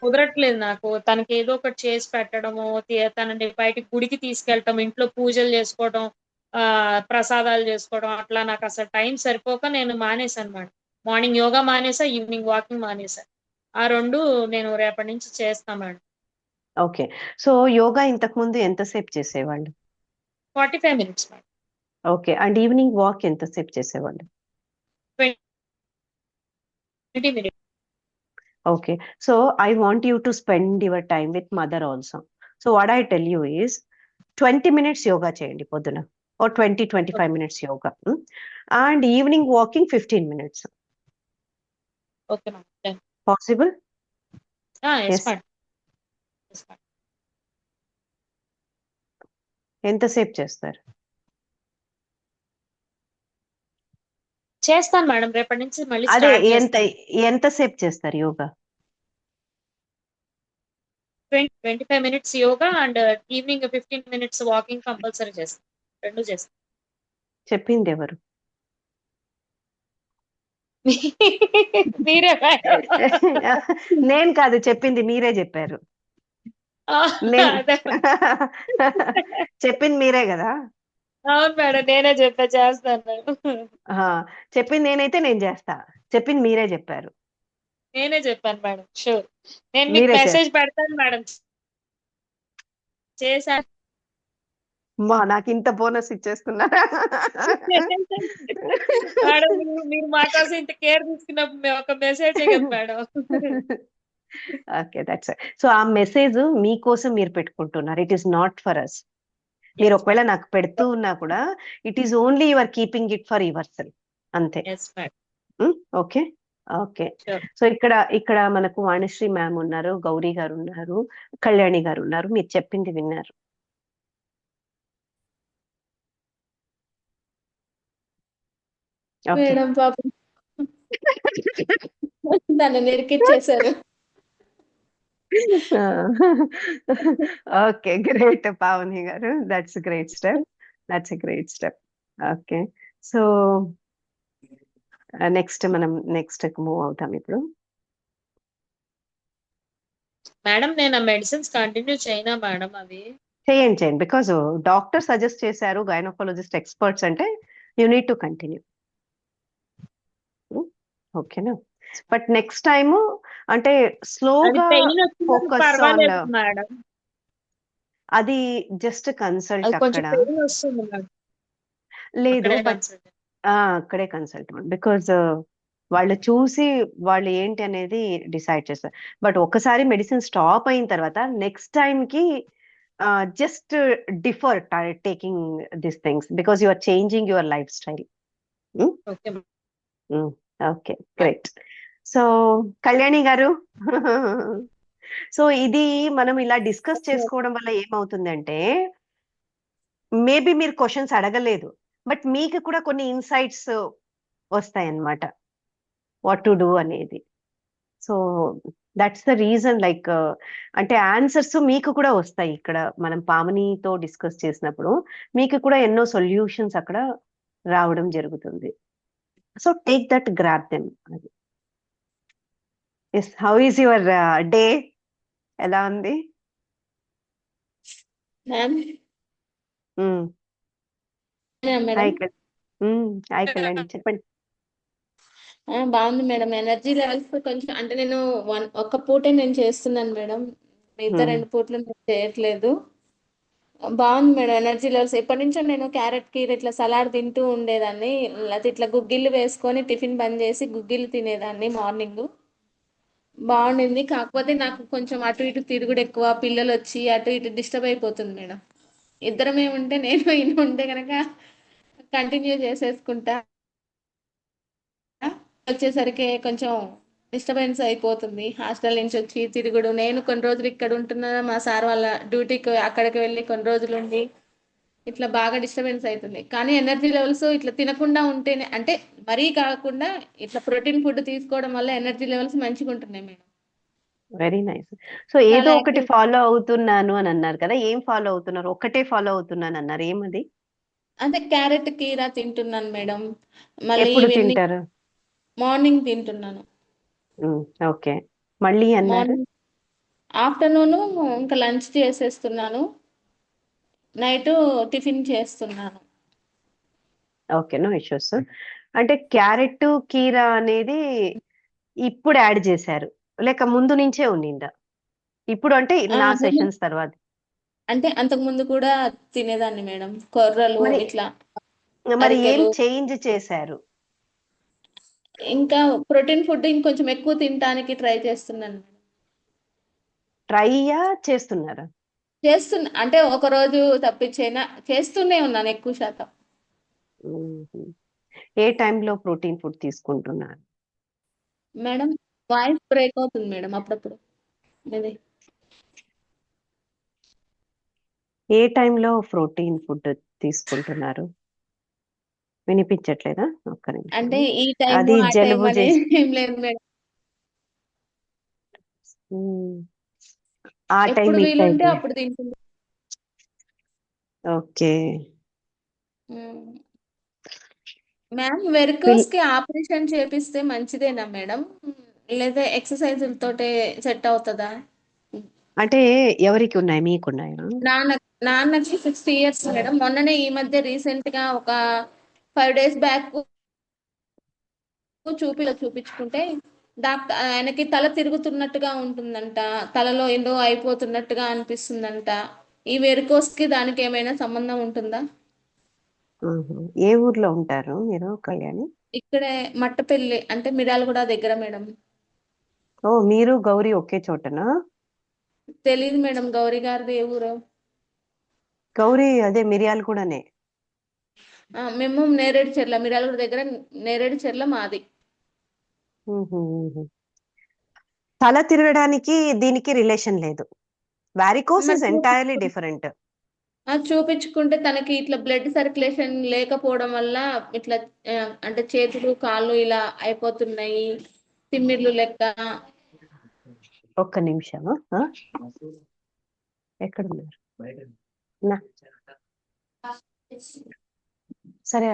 కుదరట్లేదు నాకు. తనకి ఏదో ఒకటి చేసి పెట్టడము, తనని బయటికి గుడికి తీసుకెళ్ళటం, ఇంట్లో పూజలు చేసుకోవడం, ప్రసాదాలు చేసుకోవడం అట్లా నాకు అసలు టైం సరిపోక నేను మానేశాను మేడం. మార్నింగ్ యోగా మానేసా, ఈవినింగ్ వాకింగ్ మానేసా. ఆ 2 నేను రేపటి నుంచి చేస్తా మేడం. ఓకే. సో యోగా ఇంతకు ముందు ఎంతసేపు చేసేవాళ్ళు? 45 minutes madam. Okay. And evening walk ఎంతసేపు చేసేవాళ్ళు? 20 minutes. Okay. So I want you to spend your time with mother also. So what I tell you is 20 minutes yoga చేయండి పొద్దున, or 20-25 minutes yoga. And evening walking 15 minutes. Okay madam. Done. Possible? Yes Yes. Madam. Yes madam. ఎంతసేపు చేస్తారు? చేస్తాను మేడం. రేపటి నుంచి మళ్ళీ అదే స్టార్ట్ ఎంత చేస్తాను. ఎంతసేపు చేస్తారు yoga? 25 minutes yoga and evening 15 minutes walking compulsory చేస్తాను. 2 చేస్తాను. చెప్పింది ఎవరు? మీరే మేడం. నేను కాదు చెప్పింది, మీరే చెప్పారు. నేను అదే. చెప్పింది మీరే కదా. అవును మేడం, నేనే చెప్పా చేస్తాను. ఆ, చెప్పింది నేనైతే నేను చేస్తా, చెప్పింది మీరే చెప్పారు. నేనే చెప్పాను మేడం. షూర్. నేను మీకు మీరే మెసేజ్ పెడతాను మేడం. చేశాను. మా నాకు ఇంత బోనస్ ఇచ్చేస్తున్నారా? మేడం, మీరు మా కోసం ఇంత కేర్ తీసుకున్నప్పుడు మేము ఒక మెసేజే కదా మేడం. ఓకే, దట్స్ సో ఆ మెసేజ్ మీకోసం మీరు పెట్టుకుంటున్నారు. It is not for us. మీరు ఒకవేళ నాకు పెడుతూ ఉన్నా కూడా it is only you are keeping it for yourself, అంతే. Yes madam. Okay. Okay. Sure. So ఇక్కడ మనకు వాణిశ్రీ మ్యామ్ ఉన్నారు, గౌరీ గారు ఉన్నారు, కళ్యాణి గారు ఉన్నారు. మీరు చెప్పింది విన్నారు. ఓకే. మేడం పాపం నన్ను నిరికిచ్చేశారు. ఓకే, గ్రేట్ పావని గారు. That's great step. That's great step. Okay. So next మనం నెక్స్ట్ మూవ్ అవుతాం ఇప్పుడు. మేడం, నేను ఆ మెడిసిన్స్ కంటిన్యూ చేయనా మేడం? అవి చేయండి, బికాజ్ డాక్టర్ సజెస్ట్ చేశారు, గైనకాలజిస్ట్ ఎక్స్పర్ట్స్ అంటే యూ నీడ్ టు కంటిన్యూ. ఓకేనా? బట్ నెక్స్ట్ టైము అంటే అది స్లోగా పెయిన్ వచ్చిందని ఫోకస్ ఆన్, పర్వాలేదు మేడం. అది జస్ట్ కన్సల్ట్ అది కొంచెం అక్కడ. పెయిన్ వస్తుంది మేడం. లేదు, అక్కడే బట్ కన్సల్ట్. అక్కడే కన్సల్ట్ బికాజ్ వాళ్ళు చూసి వాళ్ళు ఏంటి అనేది డిసైడ్ చేస్తారు. బట్ ఒకసారి మెడిసిన్ స్టాప్ అయిన తర్వాత నెక్స్ట్ టైంకి just differ taking this things because you are changing your life style. Okay madam. Okay, great. So Kalyani garu, so ఇది మనం ఇలా డిస్కస్ చేసుకోవడం వల్ల ఏమవుతుందంటే, మేబీ మీరు క్వశ్చన్స్ అడగలేదు, బట్ మీకు కూడా కొన్ని ఇన్సైట్స్ వస్తాయన్నమాట, వాట్ టు డూ అనేది. So that's the reason, like అంటే ఆన్సర్స్ మీకు కూడా వస్తాయి. ఇక్కడ మనం పావనితో డిస్కస్ చేసినప్పుడు మీకు కూడా ఎన్నో సొల్యూషన్స్ అక్కడ రావడం జరుగుతుంది. So take that, grab them. అది yes. How is your day? ఎలా ఉంది? మ్యామ్ మేడం హాయ్ కళ్యాణి, చెప్పండి. బాగుంది మేడం. ఎనర్జీ లెవెల్స్ కొంచెం అంటే నేను ఒక్క పూటే నేను చేస్తున్నాను మేడం. మిగతా 2 పూటలు నేను చేయట్లేదు. బాగుంది మేడం ఎనర్జీ లెవెల్స్. ఎప్పటి నుంచో నేను క్యారెట్ కీర ఇట్లా సలాడ్ తింటూ ఉండేదాన్ని. లేకపోతే ఇట్లా గుగ్గిళ్ళు వేసుకొని టిఫిన్ బంద్ చేసి గుగ్గిళ్ళు తినేదాన్ని మార్నింగ్. బాగుండింది. కాకపోతే నాకు కొంచెం అటు ఇటు తిరుగుడు ఎక్కువ, పిల్లలు వచ్చి అటు ఇటు డిస్టర్బ్ అయిపోతుంది మేడం. ఇద్దరమే ఉంటే నేను ఈయన ఉంటే కనుక కంటిన్యూ చేసేసుకుంటా. వచ్చేసరికి కొంచెం డిస్టర్బెన్స్ అయిపోతుంది. హాస్టల్ నుంచి వచ్చి తిరుగుడు, నేను కొన్ని రోజులు ఇక్కడ ఉంటున్నా, మా సార్ వాళ్ళ డ్యూటీకి అక్కడికి వెళ్ళి కొన్ని రోజులు ఉండి ఇట్లా బాగా డిస్టర్బెన్స్ అవుతుంది. కానీ ఎనర్జీ లెవెల్స్ ఇట్లా తినకుండా ఉంటేనే, అంటే మరీ కాకుండా ఇట్లా ప్రోటీన్ ఫుడ్ తీసుకోవడం వల్ల ఎనర్జీ లెవెల్స్ మంచిగా ఉంటున్నాయి మేడం. Very nice. సో ఏదో ఒకటి ఫాలో అవుతున్నాను అని అన్నారు కదా, ఏం ఫాలో అవుతున్నారు? ఒకటే ఫాలో అవుతున్నాను అన్నారు, ఏమది? అదే క్యారెట్ కీరా తింటున్నాను మేడం. మళ్ళీ ఎప్పుడు ఈవినింగ్ తింటారు? మార్నింగ్ తింటున్నాను. ఓకే, మళ్ళీ అన్నారు? మార్నింగ్ ఆఫ్టర్నూన్ ఇంకా లంచ్ చేసేస్తున్నాను. నైట్ టిఫిన్ చేస్తున్నాను. Okay, no issues. అంటే క్యారెట్ కీరా అనేది ఇప్పుడు యాడ్ చేశారు లేక ముందు నుంచే ఉండిందా? ఇప్పుడు అంటే నా ముందు సెషన్స్ తర్వాత. అంటే అంతకు ముందు కూడా తినేదాన్ని మేడం, కొర్రలు మరి ఇట్లా మరి ఏం అరికెలు. చేంజ్ చేశారు? ఇంకా ప్రోటీన్ ఫుడ్ ఇంకొంచెం ఎక్కువ తినడానికి ట్రై చేస్తున్నాను. ట్రైయా చేస్తున్నారా? అంటే ఒక రోజు తప్పించైనా చేస్తూనే ఉన్నాను ఎక్కువ శాతం. మ్మ్. ఏ టైంలో ప్రోటీన్ ఫుడ్ తీసుకుంటున్నారు? మేడం వాయిస్ బ్రేక్ అవుతుంది మేడం అప్పుడప్పుడు ఇది. ఏ టైంలో ప్రోటీన్ ఫుడ్ తీసుకుంటున్నారు? వినిపించట్లేదా? ఒక్క నిమిషం. అంటే ఈ టైం అది ఆ టైం జలుబు అనేది చేసి ఏం లేదు మేడం, మ్మ్. ఆ టైం ఎప్పుడు మిస్ వీలుంటే అయితే అప్పుడు తింటుంది. ఓకే. మ్యామ్ వెరికోస్ కి ఆపరేషన్ చేపిస్తే మంచిదేనా మేడం, లేదా ఎక్సర్సైజులతోటే సెట్ అవుతుందా? అంటే ఎవరికి ఉన్నాయి? మీకున్నాయా? నాన్నకి 60 years మేడం. మొన్ననే ఈ మధ్య రీసెంట్ గా ఒక 5 days బ్యాక్ చూపించుకుంటే డాక్టర్ ఆయనకి తల తిరుగుతున్నట్టుగా ఉంటుందంట, తలలో ఏదో అయిపోతున్నట్టుగా అనిపిస్తుందంట. ఈ వెరికోస్ కి దానికి ఏమైనా సంబంధం ఉంటుందా? ఆహా. ఏ ఊర్లో ఉంటారు మీరు, కళ్యాణి? ఇక్కడే మట్టపల్లి, అంటే మిర్యాలగూడ దగ్గర మేడం. ఓ, మీరు గౌరీ ఒకే చోటనా? తెలియదు మేడం గౌరీ గారిది ఏ ఊరు. గౌరీ అదే మిరియాలు కూడానే. మేము నేరేడు చెర్ల, మిర్యాలగూడ దగ్గర నేరేడు చెర్ల మాది. తల తిరగడానికి దీనికి రిలేషన్ లేదు. వారికోస్ మరి ఇస్ ఎంటైర్లీ డిఫరెంట్. చూపించుకుంటే తనకి ఇట్లా బ్లడ్ సర్క్యులేషన్ లేకపోవడం వల్ల ఇట్లా అంటే చేతులు కాళ్ళు ఇలా అయిపోతున్నాయి, తిమ్మిర్లు లెక్క. ఒక్క నిమిషం. ఎక్కడున్నారు? సరే,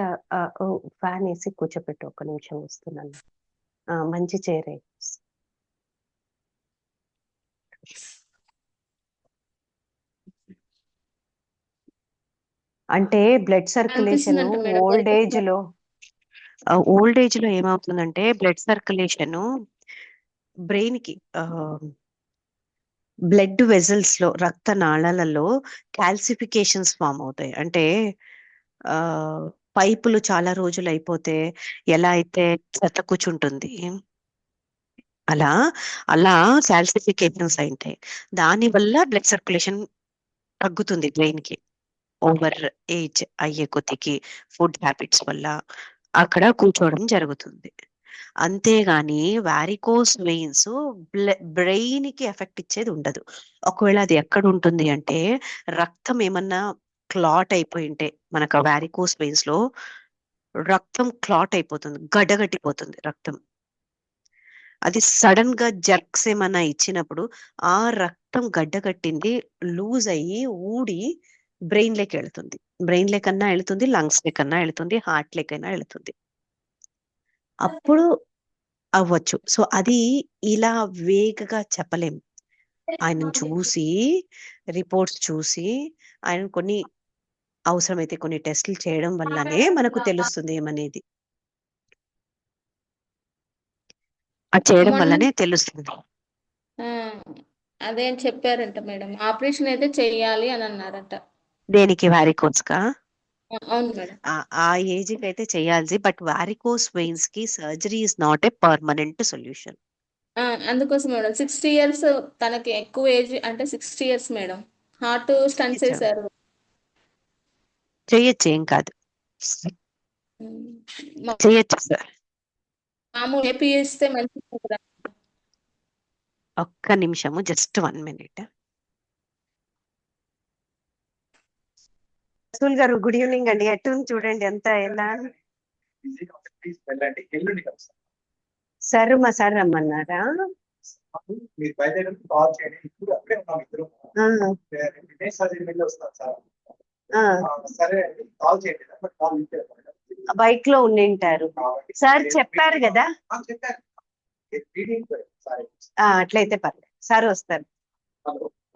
ఫ్యాన్ వేసి కూర్చోపెట్టు, ఒక్క నిమిషం వస్తున్నాను. మంచి చైర్. అంటే బ్లడ్ సర్క్యులేషన్ అనిపిస్తుందంట మేడం ఓల్డ్ ఏజ్ లో ఏమవుతుందంటే బ్లడ్ సర్క్యులేషన్ బ్రెయిన్ కి బ్లడ్ వెజల్స్ లో, రక్త నాళాలలో కాల్సిఫికేషన్స్ ఫామ్ అవుతాయి. అంటే పైపులు చాలా రోజులు అయిపోతే ఎలా అయితే చెత్త కూర్చుంటుంది, అలా అలా కాల్సిఫికేషన్స్ ఉంటాయి. దాని వల్ల బ్లడ్ సర్క్యులేషన్ తగ్గుతుంది బ్రెయిన్ కి. ఓవర్ ఏజ్ అయ్యే కొద్దికి ఫుడ్ హ్యాబిట్స్ వల్ల అక్కడ కూర్చోవడం జరుగుతుంది. అంతేగాని వారికోస్ వెయిన్స్ బ్రెయిన్ కి ఎఫెక్ట్ ఇచ్చేది ఉండదు. ఒకవేళ అది ఎక్కడ ఉంటుంది అంటే, రక్తం ఏమన్నా క్లాట్ అయిపోయి ఉంటే, మనకు వారికోస్ వెయిన్స్ లో రక్తం క్లాట్ అయిపోతుంది, గడ్డగట్టిపోతుంది రక్తం. అది సడన్ గా జర్క్స్ ఏమన్నా ఇచ్చినప్పుడు ఆ రక్తం గడ్డగట్టింది లూజ్ అయ్యి ఊడి బ్రెయిన్ లేకి వెళ్తుంది. బ్రెయిన్ లేకన్నా వెళ్తుంది, లంగ్స్ లేకన్నా వెళ్తుంది, హార్ట్ లేకైనా వెళ్తుంది. అప్పుడు అవ్వచ్చు. సో అది ఇలా వేగగా చెప్పలేం. ఆయన చూసి, రిపోర్ట్స్ చూసి, ఆయన కొన్ని అవసరమైతే కొన్ని టెస్టులు చేయడం వల్లనే మనకు తెలుస్తుంది ఏమనేది. అది చేయడం మొన్న వల్లనే తెలుస్తుంది. అదే అని చెప్పారంట మేడం, ఆపరేషన్ అయితే చెయ్యాలి అని అన్నారంట. దేనికి? వారికోస్ కా? అవును మేడం. ఆ ఏజ్ కి అయితే చేయాల్సి, బట్ వారికోస్ వెయిన్స్ కి surgery is not a permanent solution. అందుకోసం మేడం 60 years, తనకి ఎక్కువ ఏజ్ అంటే 60 years మేడం. హార్ట్ స్టంట్స్ వేశారు. చెయ్యొచ్చు, ఏం కాదు, చెయ్యొచ్చు సార్. మామూలు ఏపీ ఇస్తే మంచిది కదా. ఒక్క నిమిషము, జస్ట్ 1 minute. రసూల్ గారు, గుడ్ ఈవినింగ్ అండి. ఎటు చూడండి ఎంత ఎలా. సార్ మా సార్ రమ్మన్నారా? మీరు బయట కాల్ చేయండి. ఇప్పుడు అప్పుడే ఉన్నాం ఇద్దరు. సరే అండి, కాల్ చేయండి. బట్ కాల్ బైక్ లో ఉండింటారు సార్, చెప్పారు కదా. చెప్పారు. అట్లయితే పర్లేదు, సార్ వస్తారు.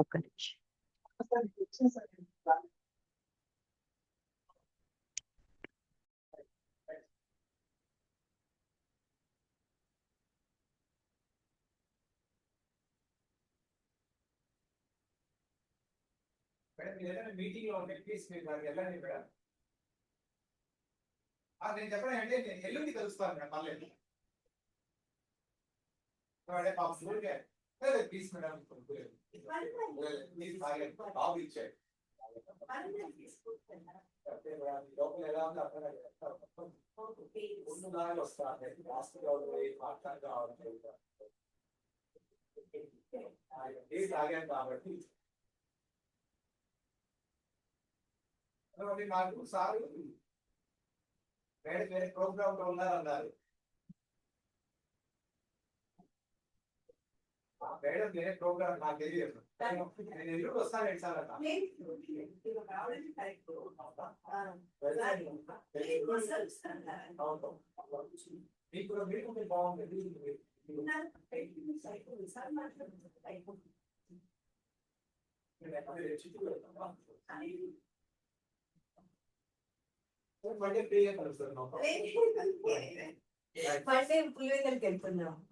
ఒక్క నిమిషం. మేడం మీరు ఏదైనా మీటింగ్ లో ఉంటే ప్లీజ్ మీరు దానికి వెళ్ళండి మేడం. నేను చెప్పండి అంటే నేను ఎల్లుండి కలుస్తాను మేడం పర్లేదు. ప్లీజ్ మేడం ప్లీజ్ బాబు ఇచ్చాడు లోపల ఎలా ఉంది అర్థం ఆగాను కాబట్టి నాకు సార్ వేరే వేరే ప్రోగ్రామ్ లో ఉన్నారన్నారు. మేడం వేరే ప్రోగ్రామ్ నాకు తెలియదు. నేను ఎల్లుండి వస్తాను సార్ అన్న. మీకు కూడా మీరు బాగుంటుంది.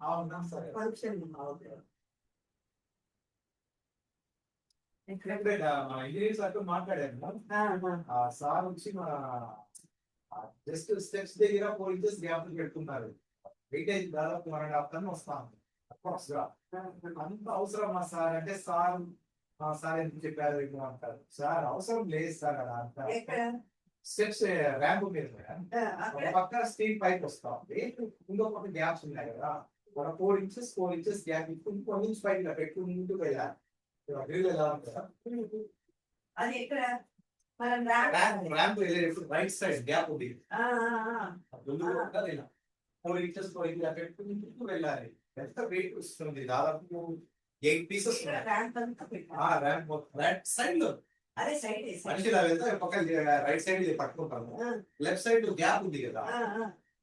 అవునా సరే ఇంజనీర్ సార్ తో మాట్లాడాను. సార్ వచ్చి మన జస్ట్ స్టెప్స్ దగ్గర 4 inches గ్యాప్ పెట్టుకున్నారు. వెయిటేజ్ దాదాపు 1.5 ton వస్తాను అంత అవసరమా సార్ అంటే సార్ ఎందుకు చెప్పారు అంటారు. సార్ అవసరం లేదు సార్ అలా అంటారు. స్టెప్స్ ర్యాంప్ మీద ఒక పక్క స్టీల్ పైప్ వస్తా ఉంది, ఇంకో పక్క గ్యాప్స్ ఉన్నాయి కదా. మన 4 inches గ్యాప్ ఇంకో ఇంచ్ పైన పెట్టుకుంటూ వెళ్ళాలి. అది ఎక్కడ ర్యాంప్ రైట్ సైడ్ గ్యాప్ ఉంది, 4 inches పెట్టుకుంటూ వెళ్ళాలి. ఎంత వెయిట్ వస్తుంది? దాదాపు 8 pieces ర్యాంప్ రైట్ సైడ్ లో. అదే సైడ్ మనిషి ఇలా వెళ్తే పక్క రైట్ సైడ్ పట్టుకుంటాము. లెఫ్ట్ సైడ్ గ్యాప్ ఉంది కదా,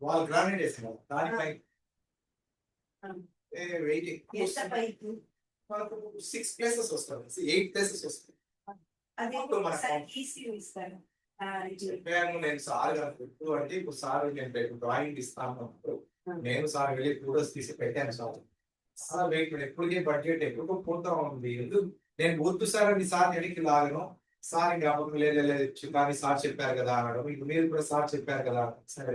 వాళ్ళు గ్రానైట్ వేసినాం దానిపై వెయిటింగ్ 6 places వస్తుంది, 8 places వస్తుంది. చెప్పాను నేను సార్ గారు అంటే ఇప్పుడు సార్ నేను డ్రాయింగ్ ఇస్తాను. నేను సార్ వెళ్ళి ఫోటోస్ తీసి పెట్టాను. సార్ వెయిట్ ఎప్పటికే బడ్జెట్ ఎప్పుడు పోతా ఉంది, నేను వద్దు సార్ అని సార్ వెనక్కి లాగను. సార్ జ్ఞాపకం లేదు కానీ సార్ చెప్పారు కదా అనడం. ఇప్పుడు మీరు కూడా సార్ చెప్పారు కదా. సరే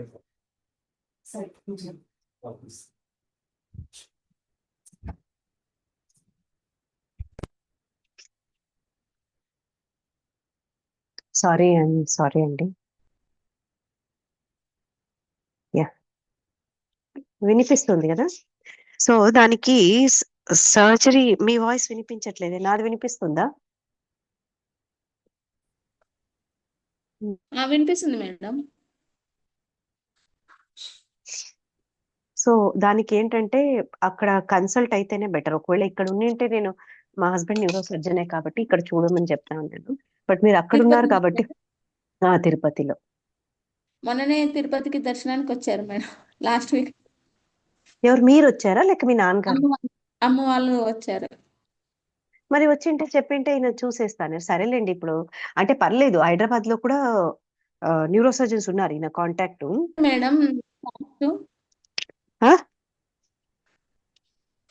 సారీ అండి. యా వినిపిస్తుంది కదా. సో దానికి సర్జరీ, మీ వాయిస్ వినిపించట్లేదు, నాది వినిపిస్తుందా? వినిపిస్తుంది మేడం. సో దానికి ఏంటంటే అక్కడ కన్సల్ట్ అయితేనే బెటర్. ఒకవేళ ఇక్కడ ఉండింటే నేను మా హస్బెండ్ న్యూరో సర్జనే కాబట్టి ఇక్కడ చూడమని చెప్తాను నేను. బట్ మీరు అక్కడ ఉన్నారు కాబట్టి తిరుపతిలో. మొన్ననే తిరుపతికి దర్శనానికి వచ్చారు మేడం, లాస్ట్ వీక్. ఎవరు, మీరు వచ్చారా లేక మీ నాన్నగారు? అమ్మ వాళ్ళు వచ్చారు. మరి వచ్చింటే చెప్పింటే ఈయన చూసేస్తాను. సరేలేండి, ఇప్పుడు అంటే పర్లేదు. హైదరాబాద్ లో కూడా న్యూరో సర్జన్స్ ఉన్నారు, ఈయన కాంటాక్ట్. మేడం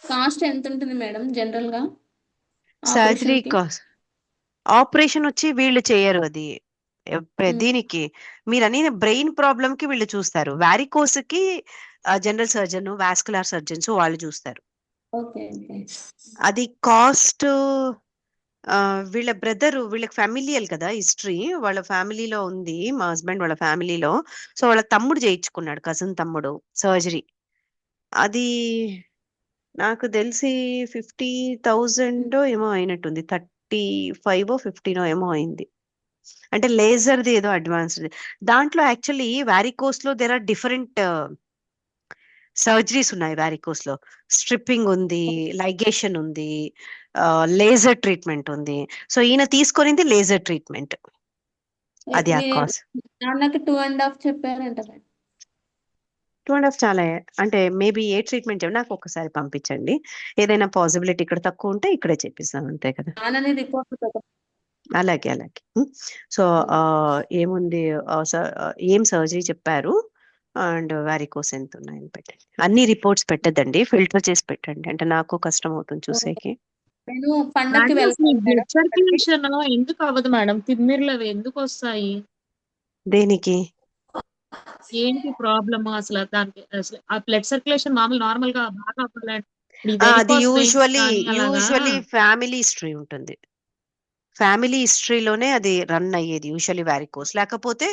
కాస్ట్ ఎంత ఉంటుంది మేడం జనరల్ గా సర్జరీ కాస్ట్? ఆపరేషన్ వచ్చి వీళ్ళు చేయరు, అది దీనికి మీరు అనేది బ్రెయిన్ ప్రాబ్లమ్ కి వీళ్ళు చూస్తారు. వారికోస్ కి జనరల్ సర్జన్, వాస్కులర్ సర్జన్స్ వాళ్ళు చూస్తారు. అది కాస్ట్ వీళ్ళ బ్రదర్, వీళ్ళకి ఫ్యామిలియల్ కదా హిస్టరీ, వాళ్ళ ఫ్యామిలీలో ఉంది. మా హస్బెండ్ వాళ్ళ ఫ్యామిలీలో. సో వాళ్ళ తమ్ముడు చేయించుకున్నాడు, కజిన్ తమ్ముడు సర్జరీ. అది నాకు తెలిసి 50,000 ఏమో అయినట్టుంది, 35 15 ఏమో అయింది. అంటే లేజర్ది ఏదో అడ్వాన్స్డ్. దాంట్లో యాక్చువల్లీ వారికోస్ లో దేర్ ఆర్ డిఫరెంట్ సర్జరీస్ ఉన్నాయి. వారికోస్ లో స్ట్రిప్పింగ్ ఉంది, లైగేషన్ ఉంది, లేజర్ ట్రీట్మెంట్ ఉంది. సో ఈయన తీసుకునింది లేజర్ ట్రీట్మెంట్. అది ఆ కాస్ట్. నాన్నకి 2.5 చెప్పారంట. 2.5 చాలా, అంటే మేబీ ఏ ట్రీట్మెంట్ నాకు ఒకసారి పంపించండి. ఏదైనా పాసిబిలిటీ ఇక్కడ తక్కువ ఉంటే ఇక్కడే చేపిస్తాను, అంతే కదా. అలాగే. సో ఏముంది, ఏం సర్జరీ చెప్పారు అండ్ వారికోస్ ఎంత ఉన్నాయని పెట్టండి. అన్ని రిపోర్ట్స్ పెట్టద్దండి, ఫిల్టర్ చేసి పెట్టండి, అంటే నాకు కష్టం అవుతుంది చూసేకి. నేను పండక్కి మేడం అసలు వెళ్తాను మేడం బ్లడ్ సర్క్యులేషన్ ఎందుకు అవ్వదు మేడం? తిమ్మిర్లు అవి ఎందుకు వస్తాయి? దేనికి? ఏంటి ప్రాబ్లమ్ అసలు దానికి? అసలు ఆ బ్లడ్ సర్క్యులేషన్ నార్మల్ గా బాగా అవ్వాలంటే ఈ అది వెరికోస్ వెయిన్స్ యూజువలీ కానీ అలాగా ఫ్యామిలీ హిస్టరీ ఉంటుంది. ఫ్యామిలీ హిస్టరీలోనే అది రన్ అయ్యేది యూజువల్లీ వ్యారికోస్. లేకపోతే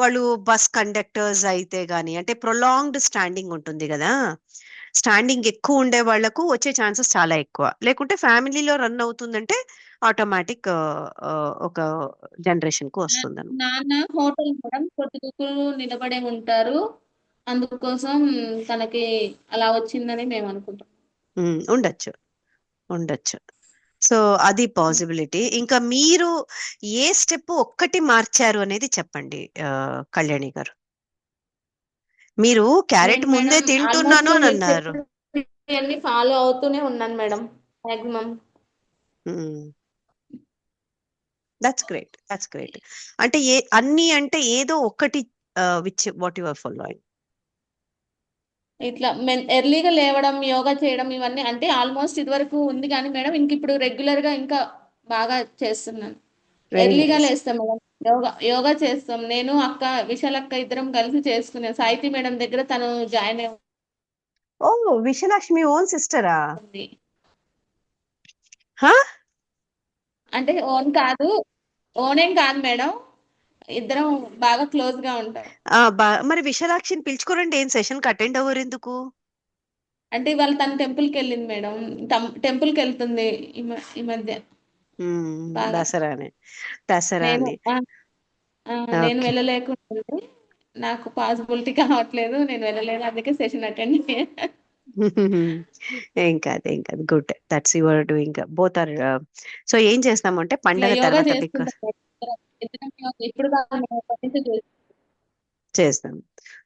వాళ్ళు బస్ కండక్టర్స్ అయితే గానీ, అంటే ప్రొలాంగ్డ్ స్టాండింగ్ ఉంటుంది కదా, స్టాండింగ్ ఎక్కువ ఉండే వాళ్ళకు వచ్చే ఛాన్సెస్ చాలా ఎక్కువ. లేకుంటే ఫ్యామిలీలో రన్ అవుతుందంటే ఆటోమేటిక్ ఒక జనరేషన్ కు వస్తుంది. నాన్న హోటల్ మేడం పొద్దుగుకులు నిలబడే ఉంటారు, అందుకోసం తనకి అలా వచ్చిందని మేము అనుకుంటాం. ఉండొచ్చు, ఉండొచ్చు. సో అది పాసిబిలిటీ. ఇంకా మీరు ఏ స్టెప్ ఒక్కటి మార్చారు అనేది చెప్పండి కళ్యాణి గారు. మీరు క్యారెట్ నేను ముందే మేడం ఆల్మోస్ట్ తింటున్నాను అని మీరు అన్నారు. చెప్పినవన్నీ ఫాలో అవుతూనే ఉన్నాను madam maximum. That's great, that's great. అంటే అన్ని అంటే ఏదో ఒక్కటి which what you are following. ఇట్లా ఎర్లీగా లేవడం, యోగా చేయడం ఇవన్నీ అంటే ఆల్మోస్ట్ ఇదివరకు ఉంది కానీ మేడం ఇంక ఇప్పుడు రెగ్యులర్ గా ఇంకా బాగా చేస్తున్నాను. వెరీ ఎర్లీగా నైస్. లేస్తాం మేడం, యోగా చేస్తాం. నేను అక్క విశాలక్క ఇద్దరం కలిసి చేసుకున్నాం. సాహితీ మేడం దగ్గర తను జాయిన్ ఓ, విశాలాక్ష్మి ఓన్ సిస్టరా? అయింది. హా? అంటే ఓన్ ఏం కాదు మేడం, ఇద్దరం బాగా క్లోజ్ గా ఉంటాం. మరి విశాలాక్షిని పిలుచుకోరండి, ఏం సెషన్ కి అటెండ్ అవ్వరు ఎందుకు? అంటే ఇవాళ తను టెంపుల్ కి వెళ్ళింది మేడం, టెంపుల్ కి వెళ్తుంది ఈ మధ్య బాగా. దసరానే నేను దసరానే నేను ఓకే. వెళ్ళలేకుండా నాకు పాసిబిలిటీ కావట్లేదు, నేను వెళ్ళలేదు, అందుకే సెషన్ అటెండ్ ఏం కాదు, ఏం కాదు. Good, that's your doing both or. So ఏం చేస్తామంటే ఇట్లా పండగ యోగా తర్వాత చేసుకుంటాం మేడం. ఇప్పుడు కాదు మేడం, ఎప్పటి నుంచో చేస్తున్నాం. చేస్తాం.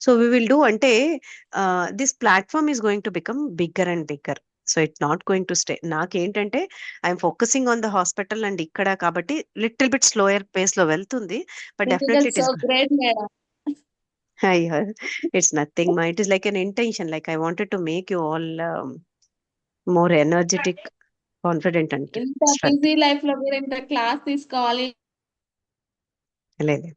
సో వి విల్ డూ అంటే this platform is going to become bigger and bigger. So it not going to stay. నాకేంటంటే I'm focusing on the hospital and ఇక్కడ కాబట్టి లిటిల్ బిట్ స్లోయర్ పేస్ లో వెళ్తుంది. But This is definitely it so is great madam. it's nothing ma, it is like an intention, like I wanted to make you all more energetic, confident and ఇంత strength. బిజీ లైఫ్ లో కూడా ఇంత క్లాస్ తీసుకోవాలి, లేదు,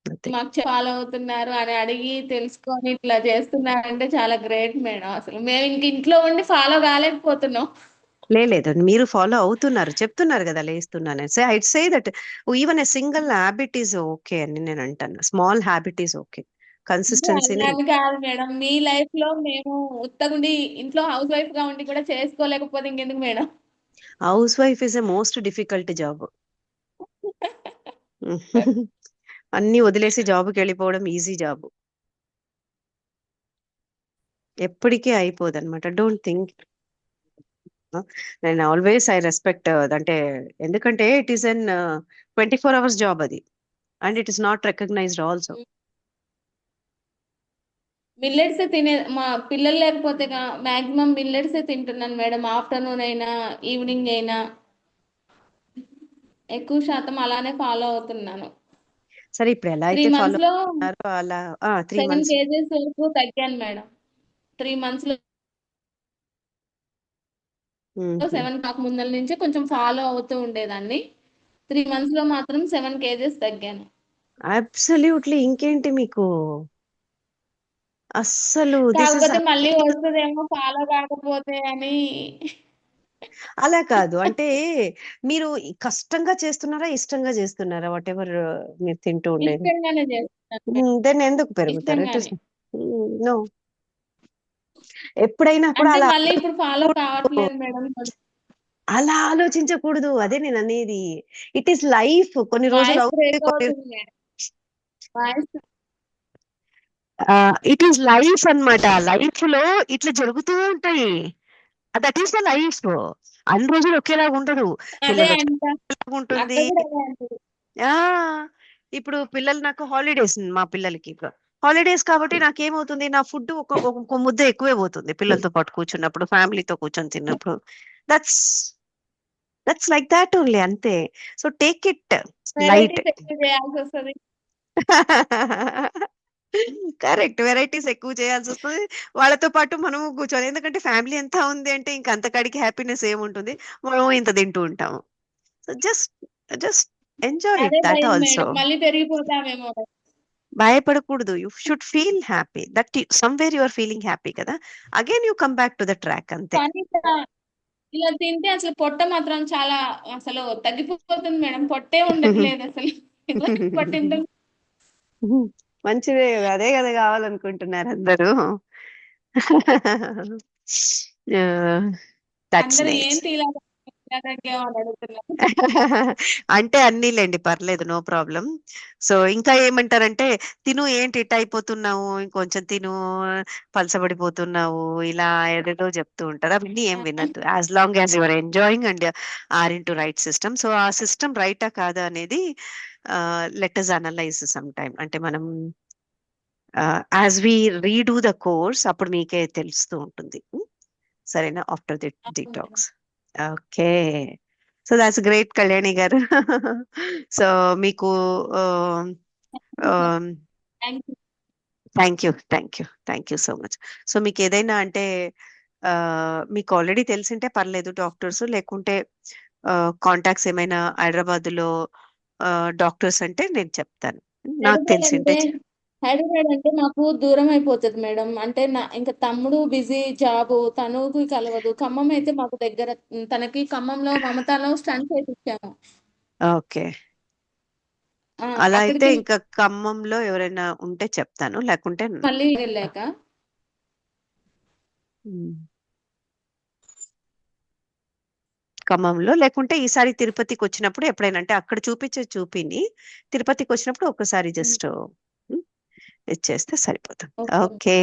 nothing. మాకు ఫాలో అవుతున్నారు అని అడిగి తెలుసుకొని ఇట్లా చేస్తున్నారంటే చాలా గ్రేట్ మేడం. అసలు మేము ఇంక ఇంట్లో ఉండి ఫాలో కాలేకపోతున్నాం. లేదు, మీరు ఫాలో అవుతున్నారు, చెప్తున్నారు కదా లేస్తున్నాను. Say I'd say that even a single habit is okay అని నేను అంటాను. స్మాల్ హ్యాబిట్ ఈజ్ ఓకే, అంటే కన్సిస్టెన్సీనే. అలాని కాదు మేడం, మీ లైఫ్ లో మేము ఉత్తగుండి ఇంట్లో హౌస్ వైఫ్ గా ఉండి కూడా చేసుకోలేకపోతే ఇంకెందుకు madam? Housewife is a most difficult job. అన్ని వదిలేసి జాబ్కి వెళ్ళిపోవడం ఈజీ జాబ్, ఎప్పటికీ అయిపోదు అనమాట. Don't think. నేను ఆల్వేస్ ఐ రెస్పెక్ట్ అంటే, ఎందుకంటే it is an 24 hours job అది, and it is not recognized also. Millets తినే మా పిల్లలు లేకపోతే మాక్సిమం మిల్లెట్స్ తింటున్నాను మేడం. ఆఫ్టర్నూన్ అయినా ఈవినింగ్ అయినా ఎక్కువ శాతం అలానే ఫాలో అవుతున్నాను. సరే ఇప్పుడు ఎలా 3 అయితే ఫాలో months లో అవుతున్నారో అలా 3 7 months. kgs వరకు తగ్గాను మేడం. 3 months లో 7 కాక ముందల నుంచే కొంచెం ఫాలో అవుతూ ఉండేదాన్ని. 3 months లో మాత్రం 7 kgs తగ్గాను. అబ్సల్యూట్లీ. ఇంకేంటి మీకు అస్సలు దిస్ ఇస్ కాకపోతే మళ్ళీ వస్తుందేమో ఫాలో కాకపోతే అని. అలా కాదు. అంటే మీరు కష్టంగా చేస్తున్నారా, ఇష్టంగా చేస్తున్నారా? వాట్ ఎవర్ మీరు తింటూ ఉండేది, ఇష్టంగానే చేస్తున్నాను మేడం. దెన్ ఎందుకు పెరుగుతారు? ఇట్ ఇస్ ఇష్టంగానే. నో. ఎప్పుడైనా కూడా అంటే అలా మళ్ళీ ఇప్పుడు ఫాలో కావట్లేదు మేడం. అలా ఆలోచించకూడదు. అదే నేను అనేది. It is life. కొన్ని రోజులు వాయిస్ అవుతుంది, బ్రేక్ కొన్ని అవుతుంది madam. Voice it is life అన్నమాట. లైఫ్ లో ఇట్లా జరుగుతూ ఉంటాయి. That is the life. అన్ని రోజులు ఒకేలాగా ఉండదు. అదే పిల్లలు అంట, వచ్చేలాగా ఉంటుంది. అక్క కూడా అదే అంటది. ఆ ఇప్పుడు పిల్లలు, నాకు హాలిడేస్, మా పిల్లలకి ఇప్పుడు హాలిడేస్ కాబట్టి నాకేమవుతుంది, నా ఫుడ్ ఒక ముద్ద ఎక్కువే పోతుంది పిల్లలతో పాటు కూర్చున్నప్పుడు, ఫ్యామిలీతో కూర్చొని తిన్నప్పుడు. That's that's like that only, అంతే. So take it light. Varieties ఎక్కువ చేయాల్సి వస్తుంది. కరెక్ట్. వెరైటీస్ ఎక్కువ చేయాల్సొస్తది. వాళ్ళతో పాటు మనము కూర్చొని ఎందుకంటే ఫ్యామిలీ అంతా ఉంది అంటే ఇంక అంతకాడికి హ్యాపీనెస్ ఏముంటుంది. మనం ఇంత తింటూ ఉంటాము. సో జస్ట్ ఎంజాయ్ అదే దట్ భయం ఆల్సో. మేడం. మళ్ళీ పెరిగిపోతామేమో. భయపడకూడదు. You should feel happy. That somewhere you are feeling happy కదా! Again you come back to the track అంతే. కానీ ఇలా తింటే అసలు పొట్ట మాత్రం చాలా అసలు తగ్గిపోతుంది మేడం. పొట్టే ఉండట్లేదు అసలు. పొట్ట ఇంత మంచిదే గదా! అదే గదా కావాలనుకుంటున్నారు అందరూ. దట్స్ అందరూ నైస్. ఏంటి ఇలా తగ్గావు అని అడుగుతున్నారు. అంటే అన్నీలెండి పర్లేదు. No problem. సో, ఇంకా ఏమంటారంటే, "తిను ఏంటి ఇట్టా అయిపోతున్నావు, ఇంకొంచెం తిను, పలసబడిపోతున్నావు" ఇలా ఏదేదో చెప్తూ ఉంటారు. అవన్నీ ఏం వినొద్దు. As long as you are enjoying and are into right system. So, ఆ సిస్టమ్ రైటా కాదా అనేది let us analyze some time. అంటే మనం as we redo the course అప్పుడు మీకే తెలుస్తూ ఉంటుంది. సరేనా? After the detox. Okay. So, that's great Kalyani garu. So, మీకు ah, ah, thank you. Thank you so much. So, మీకేదైనా అంటే మీకు ఆల్రెడీ తెలిసుంటే పర్లేదు డాక్టర్స్ లేకుంటే కాంటాక్ట్స్ ఏమైనా హైదరాబాద్‌లో డాక్టర్స్ అంటే నేను చెప్తాను. నాకు హైదరాబాద్ తెలిసుంటే అంటే హైదరాబాద్ అంటే మాకు దూరం అయిపోతది మేడం. అంటే ఇంకా తమ్ముడు బిజీ జాబు, తనుకి కలవదు. ఖమ్మం అయితే మాకు దగ్గర. తనకి ఖమ్మంలో మమతాలో స్టంట్ చేపిచ్చాము. ఓకే. ఆ! అలా అయితే అక్కడికి ఇంకా ఖమ్మంలో ఎవరైనా ఉంటే చెప్తాను. లేకుంటే మళ్ళీ వెళ్ళాక హ్మ్. ఖమ్మంలో లేకుంటే ఈసారి తిరుపతికొచ్చినప్పుడు ఎప్పుడైనా అంటే అక్కడ చూపిని తిరుపతికొచ్చినప్పుడు ఒక్కసారి జస్ట్ ఇచ్చేస్తే సరిపోతుంది. Okay. Okay.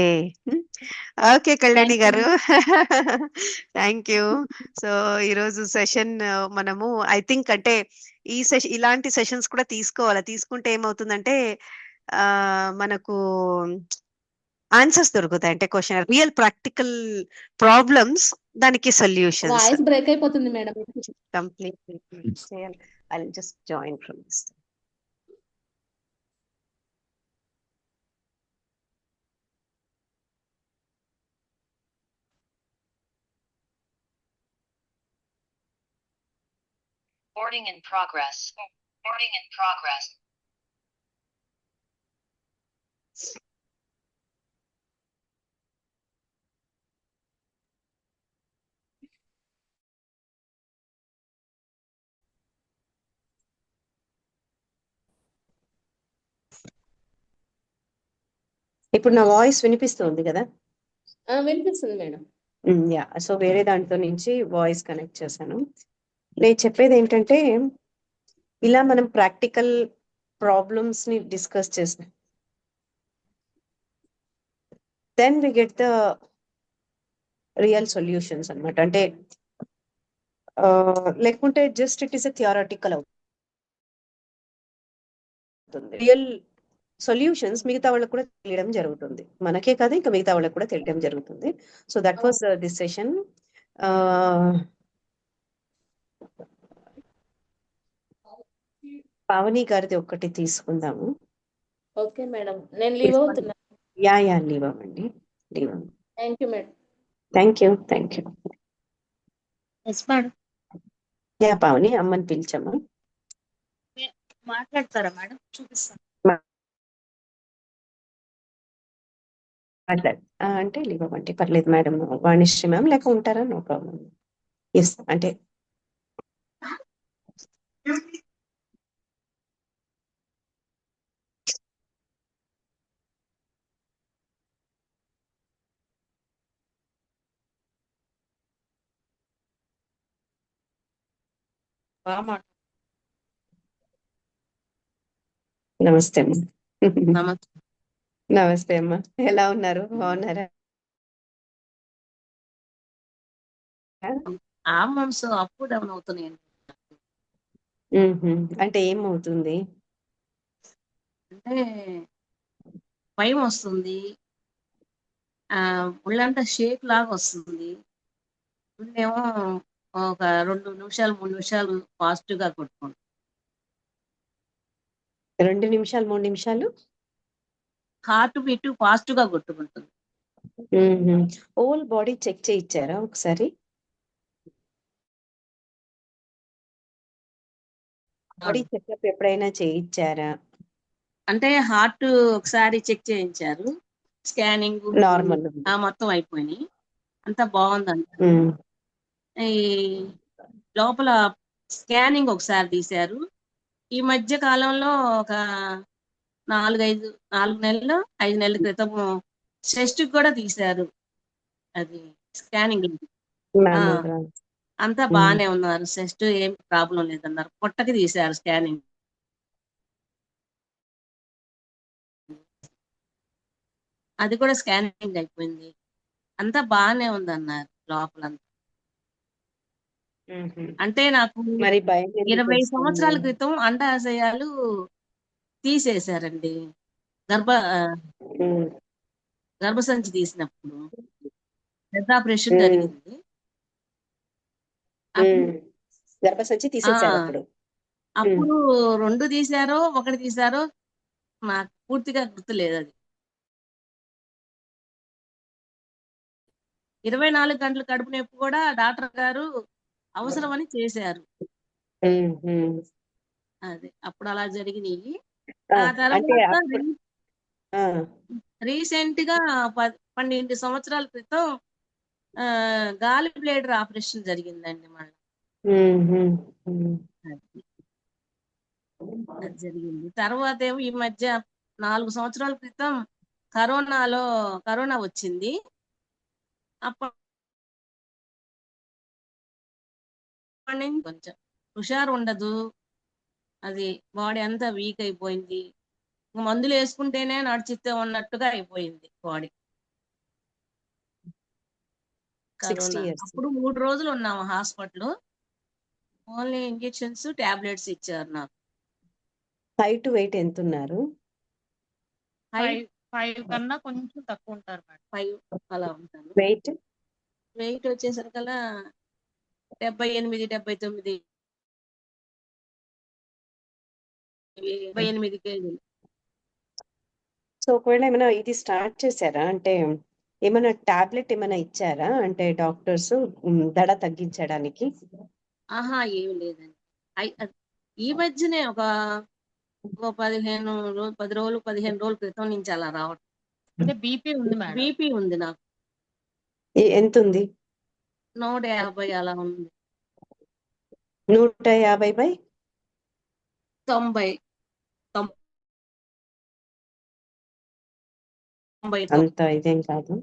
Okay Kalyani thank you గారు. మేడం. Thank you. సో, ఈరోజు సెషన్ మనము ఐ థింక్ అంటే ఇలాంటి సెషన్స్ కూడా తీసుకోవాలి. తీసుకుంటే ఏమవుతుందంటే మనకు ఆన్సర్స్ దొరుకుతాయి. అంటే రియల్ ప్రాక్టికల్ ప్రాబ్లమ్స్ దానికి సొల్యూషన్స్. వాయిస్ బ్రేక్ అయిపోతుంది మేడం. Completely చేయాలి. I'll just join from this. Recording in progress. Recording in progress. ఇప్పుడు నా వాయిస్ వినిపిస్తుంది కదా? వినిపిస్తుంది మేడం. యాహ్! సో, వేరే దాంట్లో నుంచి వాయిస్ కనెక్ట్ చేశాను. నేను చెప్పేది ఏంటంటే ఇలా మనం ప్రాక్టికల్ ప్రాబ్లమ్స్‌ని డిస్కస్ చేస్తాం. Then we get the real solutions అన్నమాట. అంటే లేకుంటే just it is a theoretical అవుతుంది. రియల్ సొల్యూషన్స్ మిగతా వాళ్ళకి కూడా తెలియడం జరుగుతుంది. మనకే కాదు ఇంకా మిగతా వాళ్ళకి కూడా తెలియడం జరుగుతుంది. So, that was this session. Pavani గారిది ఒక్కటి తీసుకుందాము. Okay madam. నేను లీవ్ అవుతున్నా. యాహ్! లీవ్ అవ్వండి. లీవ్ అవ్వండి. Thank you madam. Thank you. Yes madam. Yeah! Pavani అమ్మని పిలిచమ్మా. మాట్లాడతారా మేడం? చూపిస్తాను. మాట్లాడు. అంటే లీవ్ అవ్వండి. పర్లేదు మేడం. వాణిశ్రీ మ్యామ్ లేక ఉంటారా? No problem. యెస్. అంటే నమస్తే అమ్మ. నమస్తే. నమస్తే అమ్మ. ఎలా ఉన్నారు? బాగున్నారా? హార్మోన్స్ అప్ డౌన్ అవుతున్నాయండి. అంటే ఏమవుతుంది? అంటే భయం వస్తుంది. ఒళ్ళంతా షేక్ లాగా వస్తుంది. గుండెమో ఒక 2 నిమిషాలు 3 నిమిషాలు ఫాస్ట్‌గా కొట్టుకుంటుంది. 2 నిమిషాలు, 3 నిమిషాలు? హార్ట్ బీట్ ఫాస్ట్ గా కొట్టుకుంటుంది. హోల్ బాడీ చెక్ చేయించారా ఒకసారి? బాడీ చెకప్ ఎప్పుడైనా చేయించారా? అంటే హార్ట్ ఒకసారి చెక్ చేయించారు, స్కానింగ్ నార్మల్ మొత్తం అయిపోయినాయి, అంతా బాగుందంట. ఈ లోపల స్కానింగ్ ఒకసారి తీశారు. ఈ మధ్య కాలంలో ఒక 4 నెలలు 5 నెలల క్రితం చెస్ట్ కూడా తీశారు, అది స్కానింగ్. అంతా బాగానే ఉన్నారు, చెస్ట్ ఏం ప్రాబ్లం లేదన్నారు. పొట్టకి తీశారు స్కానింగ్, అది కూడా స్కానింగ్ అయిపోయింది, అంతా బాగానే ఉందన్నారు లోపలంతా. అంటే నాకు మరి భయం 20 సంవత్సరాల క్రితం అండాశయాలు తీసేశారండి, గర్భసంచి తీసినప్పుడు పెద్ద ఆపరేషన్ జరిగింది. గర్భసంచి తీసేశారు అప్పుడు. అప్పుడు 2 తీశారో 1 తీశారో నాకు పూర్తిగా గుర్తులేదు. అది 24 గంటలు కడుపు నొప్పి కూడా డాక్టర్ గారు అవసరమని చేశారు. అది అప్పుడు అలా జరిగినాయి. ఆ తర్వాత రీసెంట్ గా 12 సంవత్సరాల క్రితం గాలి బ్లేడర్ ఆపరేషన్ జరిగిందండి మళ్ళీ. అది జరిగింది. తర్వాత ఏమో ఈ మధ్య 4 సంవత్సరాల క్రితం కరోనా వచ్చింది. అప్పటి నుంచి కొంచెం హుషారు ఉండదు, అది బాడీ అంతా వీక్ అయిపోయింది, మందులు వేసుకుంటేనే నడిచితే ఉన్నట్టుగా అయిపోయింది బాడీ. అప్పుడు 3 రోజులు ఉన్నాము హాస్పిటల్, ఓన్లీ ఇంజెక్షన్స్ టాబ్లెట్స్ ఇచ్చారు నాకు. హైట్ వెయిట్ ఎంత ఉన్నారు? 5 కన్నా కొంచెం తక్కువ ఉంటారు మేడం, 5 అలా ఉంటాను. వెయిట్ వచ్చేసరికల్లా 78, 79, 28 కేజీలు. సో ఒకవేళ ఏమైనా ఇది స్టార్ట్ చేశారా, అంటే ఏమైనా టాబ్లెట్ ఏమైనా ఇచ్చారా, అంటే డాక్టర్స్ దడ తగ్గించడానికి? ఏమి లేదండి. ఈ మధ్యనే ఒక 10 రోజులు 15 రోజుల క్రితం నుంచి అలా రావడం. అంటే బీపీ ఉంది మేడం, బీపీ ఉంది నాకు. ఎంత ఉంది? 150 అలా ఉంది. 150/90? అంత ఇదేం కాదు.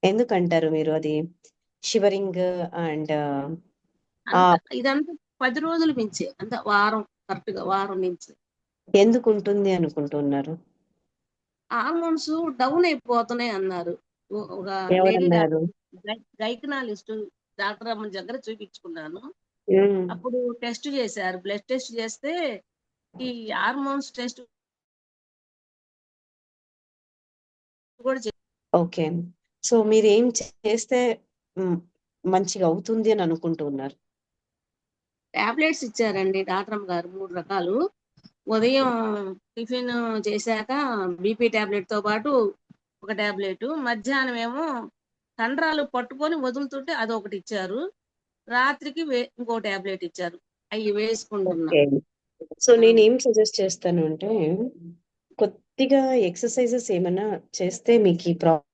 ఎందుకంటారు మీరు? అది షివరింగ్ అండ్ ఇదంతా 10 రోజుల నుంచి, అంత వారం, కరెక్ట్ గా వారం నుంచి. ఎందుకు ఉంటుంది అనుకుంటున్నారు? హార్మోన్స్ డౌన్ అయిపోతున్నాయి అన్నారు. ఒక గైకనాలిస్ట్ డాక్టర్ అమ్మ దగ్గర చూపించుకున్నాను. అప్పుడు టెస్ట్ చేశారు, బ్లడ్ టెస్ట్ చేస్తే ఈ హార్మోన్స్ టెస్ట్ కూడా. ఓకే, సో మీరు ఏం చేస్తే మంచిగా అవుతుంది అని అనుకుంటున్నారు? టాబ్లెట్స్ ఇచ్చారండి డాక్టర్ అమ్మ గారు, 3 రకాలు. ఉదయం టిఫిన్ చేశాక బీపీ టాబ్లెట్ తో పాటు ఒక టాబ్లెట్, మధ్యాహ్నం ఏమో కండరాలు పట్టుకొని వదులుతుంటే అదొకటి ఇచ్చారు, రాత్రికి ఇంకో టాబ్లెట్ ఇచ్చారు, అవి వేసుకుంటున్నా. సో నేను ఏం సజెస్ట్ చేస్తాను అంటే, కొద్దిగా ఎక్సర్సైజెస్ ఏమైనా చేస్తే మీకు ఈ ప్రాబ్లం,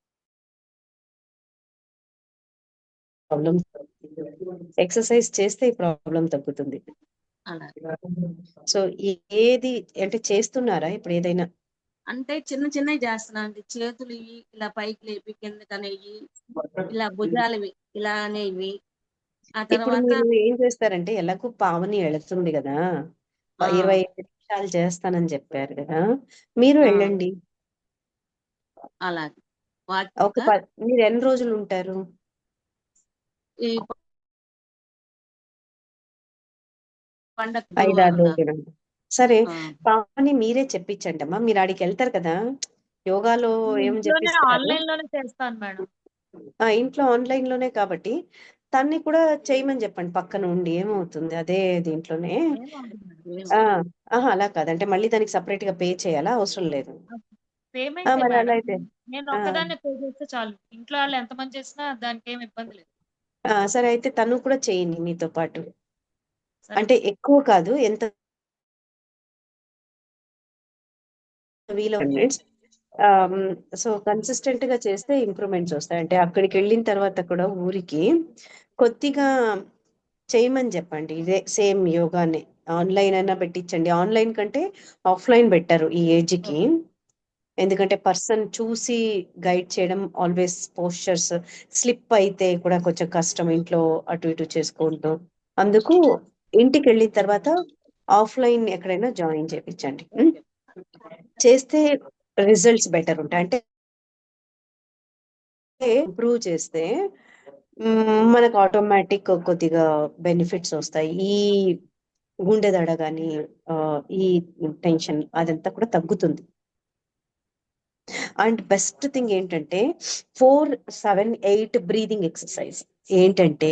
ఎక్సర్సైజ్ చేస్తే ఈ ప్రాబ్లం తగ్గుతుంది. సో ఏది అంటే చేస్తున్నారా ఇప్పుడు ఏదైనా? అంటే చిన్న చిన్నవి చేస్తున్నా అండి, చేతులు ఇలా పైకి లేపి కిందకి అనేవి, ఇలా భుజాలు ఇలా అనేవి. ఇప్పుడు మీరు ఏం చేస్తారంటే, ఎలాగో పావని వెళుతుంది కదా, 25 నిమిషాలు చేస్తానని చెప్పారు కదా, మీరు వెళ్ళండి. అలాగే మీరు ఎన్ని రోజులు ఉంటారు? 5-6 రోజులు. సరే, పావని మీరే చెప్పించండి అమ్మా, మీరు ఆడికి వెళ్తారు కదా, యోగాలో ఏం చెప్పిస్తారు? ఆన్లైన్ లోనే చేస్తాను మేడం. ఇంట్లో ఆన్లైన్ లోనే కాబట్టి తన్ని కూడా చేయమని చెప్పండి, పక్కన ఉండి. ఏమవుతుంది, అదే దీంట్లోనే అలా కాదు, అంటే మళ్ళీ దానికి సపరేట్ గా పే చేయాలా? అవసరం లేదు. పేమెంట్ మరి అలా మేడం, అయితే నేను ఒక్కదాన్నే పే చేస్తే చాలు, ఇంట్లో వాళ్ళు ఎంతమంది చేసినా దానికి ఏమి ఇబ్బంది లేదు. సరే అయితే తను కూడా చేయండి మీతో పాటు. సరే అంటే ఎక్కువ కాదు, ఎంత మినిట్స్. సో కన్సిస్టెంట్ గా చేస్తే ఇంప్రూవ్మెంట్స్ వస్తాయి. అంటే అక్కడికి వెళ్ళిన తర్వాత కూడా ఊరికి కొద్దిగా చేయమని చెప్పండి. ఇదే సేమ్ యోగానే ఆన్లైన్ అయినా పెట్టించండి. ఆన్లైన్ కంటే ఆఫ్లైన్ బెటర్ ఈ ఏజ్ కి. ఎందుకంటే పర్సన్ చూసి గైడ్ చేయడం, ఆల్వేస్ పోస్చర్స్ స్లిప్ అయితే కూడా కొంచెం కష్టం ఇంట్లో అటు ఇటు చేసుకుంటూ. అందుకు ఇంటికి వెళ్ళిన తర్వాత ఆఫ్లైన్ ఎక్కడైనా జాయిన్ చేయించండి. చేస్తే రిజల్ట్స్ బెటర్ ఉంటాయి. అంటే ఇంప్రూవ్ చేస్తే మనకు ఆటోమేటిక్ కొద్దిగా బెనిఫిట్స్ వస్తాయి. ఈ గుండె దడ కానీ ఈ టెన్షన్ అదంతా కూడా తగ్గుతుంది. అండ్ బెస్ట్ థింగ్ ఏంటంటే 4-7-8 బ్రీదింగ్ ఎక్సర్సైజ్ ఏంటంటే,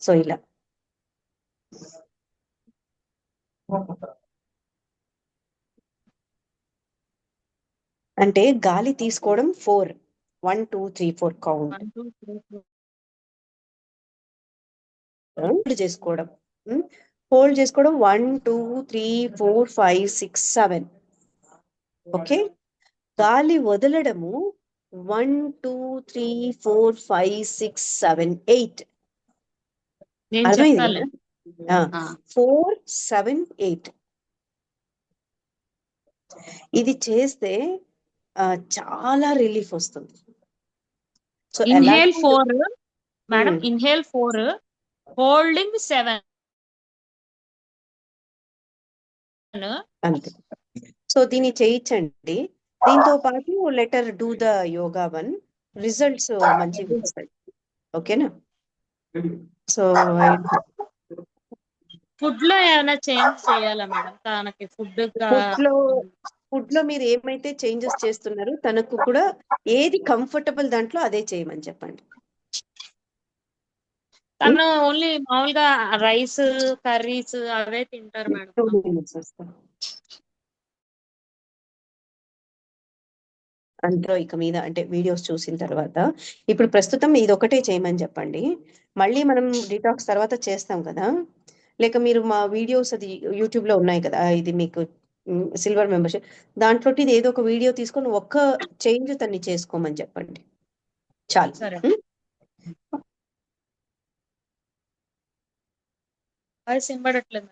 సో ఇలా అంటే గాలి తీసుకోవడం 4, 1 2 3 4 కౌంట్. 1 2 3 4 హోల్డ్ చేసుకోవడం, హోల్డ్ చేసుకోవడం 1 2 3 4 5 6 7. ఓకే, గాలి వదలడము 1 2 3 4 5 6 7 8. నేను అర్థమైంది చెప్తాలే. కదా? 4 7 8 ఇది చేస్తే చాలా రిలీఫ్ వస్తుంది. So inhale 4 madam, inhale 4, holding 7. అంతే. సో దీన్ని చేయించండి. దీంతో పాటు letter do the yoga 1, results మంచిగా వస్తాయి. ఓకేనా? సో ఫుడ్ లో ఏమైనా చేంజ్ చేయాలా మేడం తనకి? ఫుడ్ లో మీరు ఏమైతే చేంజెస్ చేస్తున్నారో తనకు కూడా ఏది కంఫర్టబుల్ దాంట్లో అదే చేయమని చెప్పండి. తను ఓన్లీ మామూలుగా రైస్ కర్రీస్ అవే తింటారు మేడం. 2 minutes వస్తాను. అందులో ఇక మీద అంటే వీడియోస్ చూసిన తర్వాత ఇప్పుడు ప్రస్తుతం ఇది ఒకటే చేయమని చెప్పండి. మళ్ళీ మనం డిటాక్స్ తర్వాత చేస్తాం కదా, లేక మీరు మా వీడియోస్ అది యూట్యూబ్ లో ఉన్నాయి కదా, ఇది మీకు సిల్వర్ మెంబర్షిప్ దాంట్లో ఇది ఏదో ఒక వీడియో తీసుకొని ఒక్క చేంజ్ తన్ని చేసుకోమని చెప్పండి చాలు. సరే. వాయిస్ వినబడట్లేదు.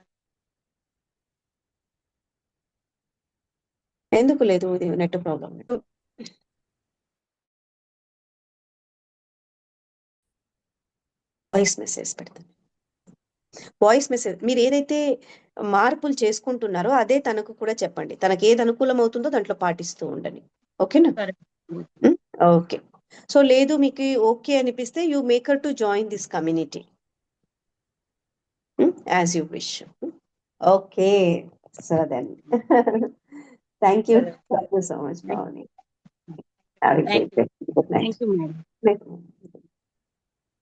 ఎందుకు లేదు, ఇది నెట్ ప్రాబ్లం. వాయిస్ మెసేజ్ పెడతాను. వాయిస్ మెసేజ్ మీరు ఏదైతే మార్పులు చేసుకుంటున్నారో అదే తనకు కూడా చెప్పండి. తనకి ఏది అనుకూలం అవుతుందో దాంట్లో పాటిస్తూ ఉండండి. ఓకేనా? ఓకే. సో లేదు మీకు ఓకే అనిపిస్తే you make her to join this community as you wish. Okay, so then thank you so much. Good night. Thank you, madam.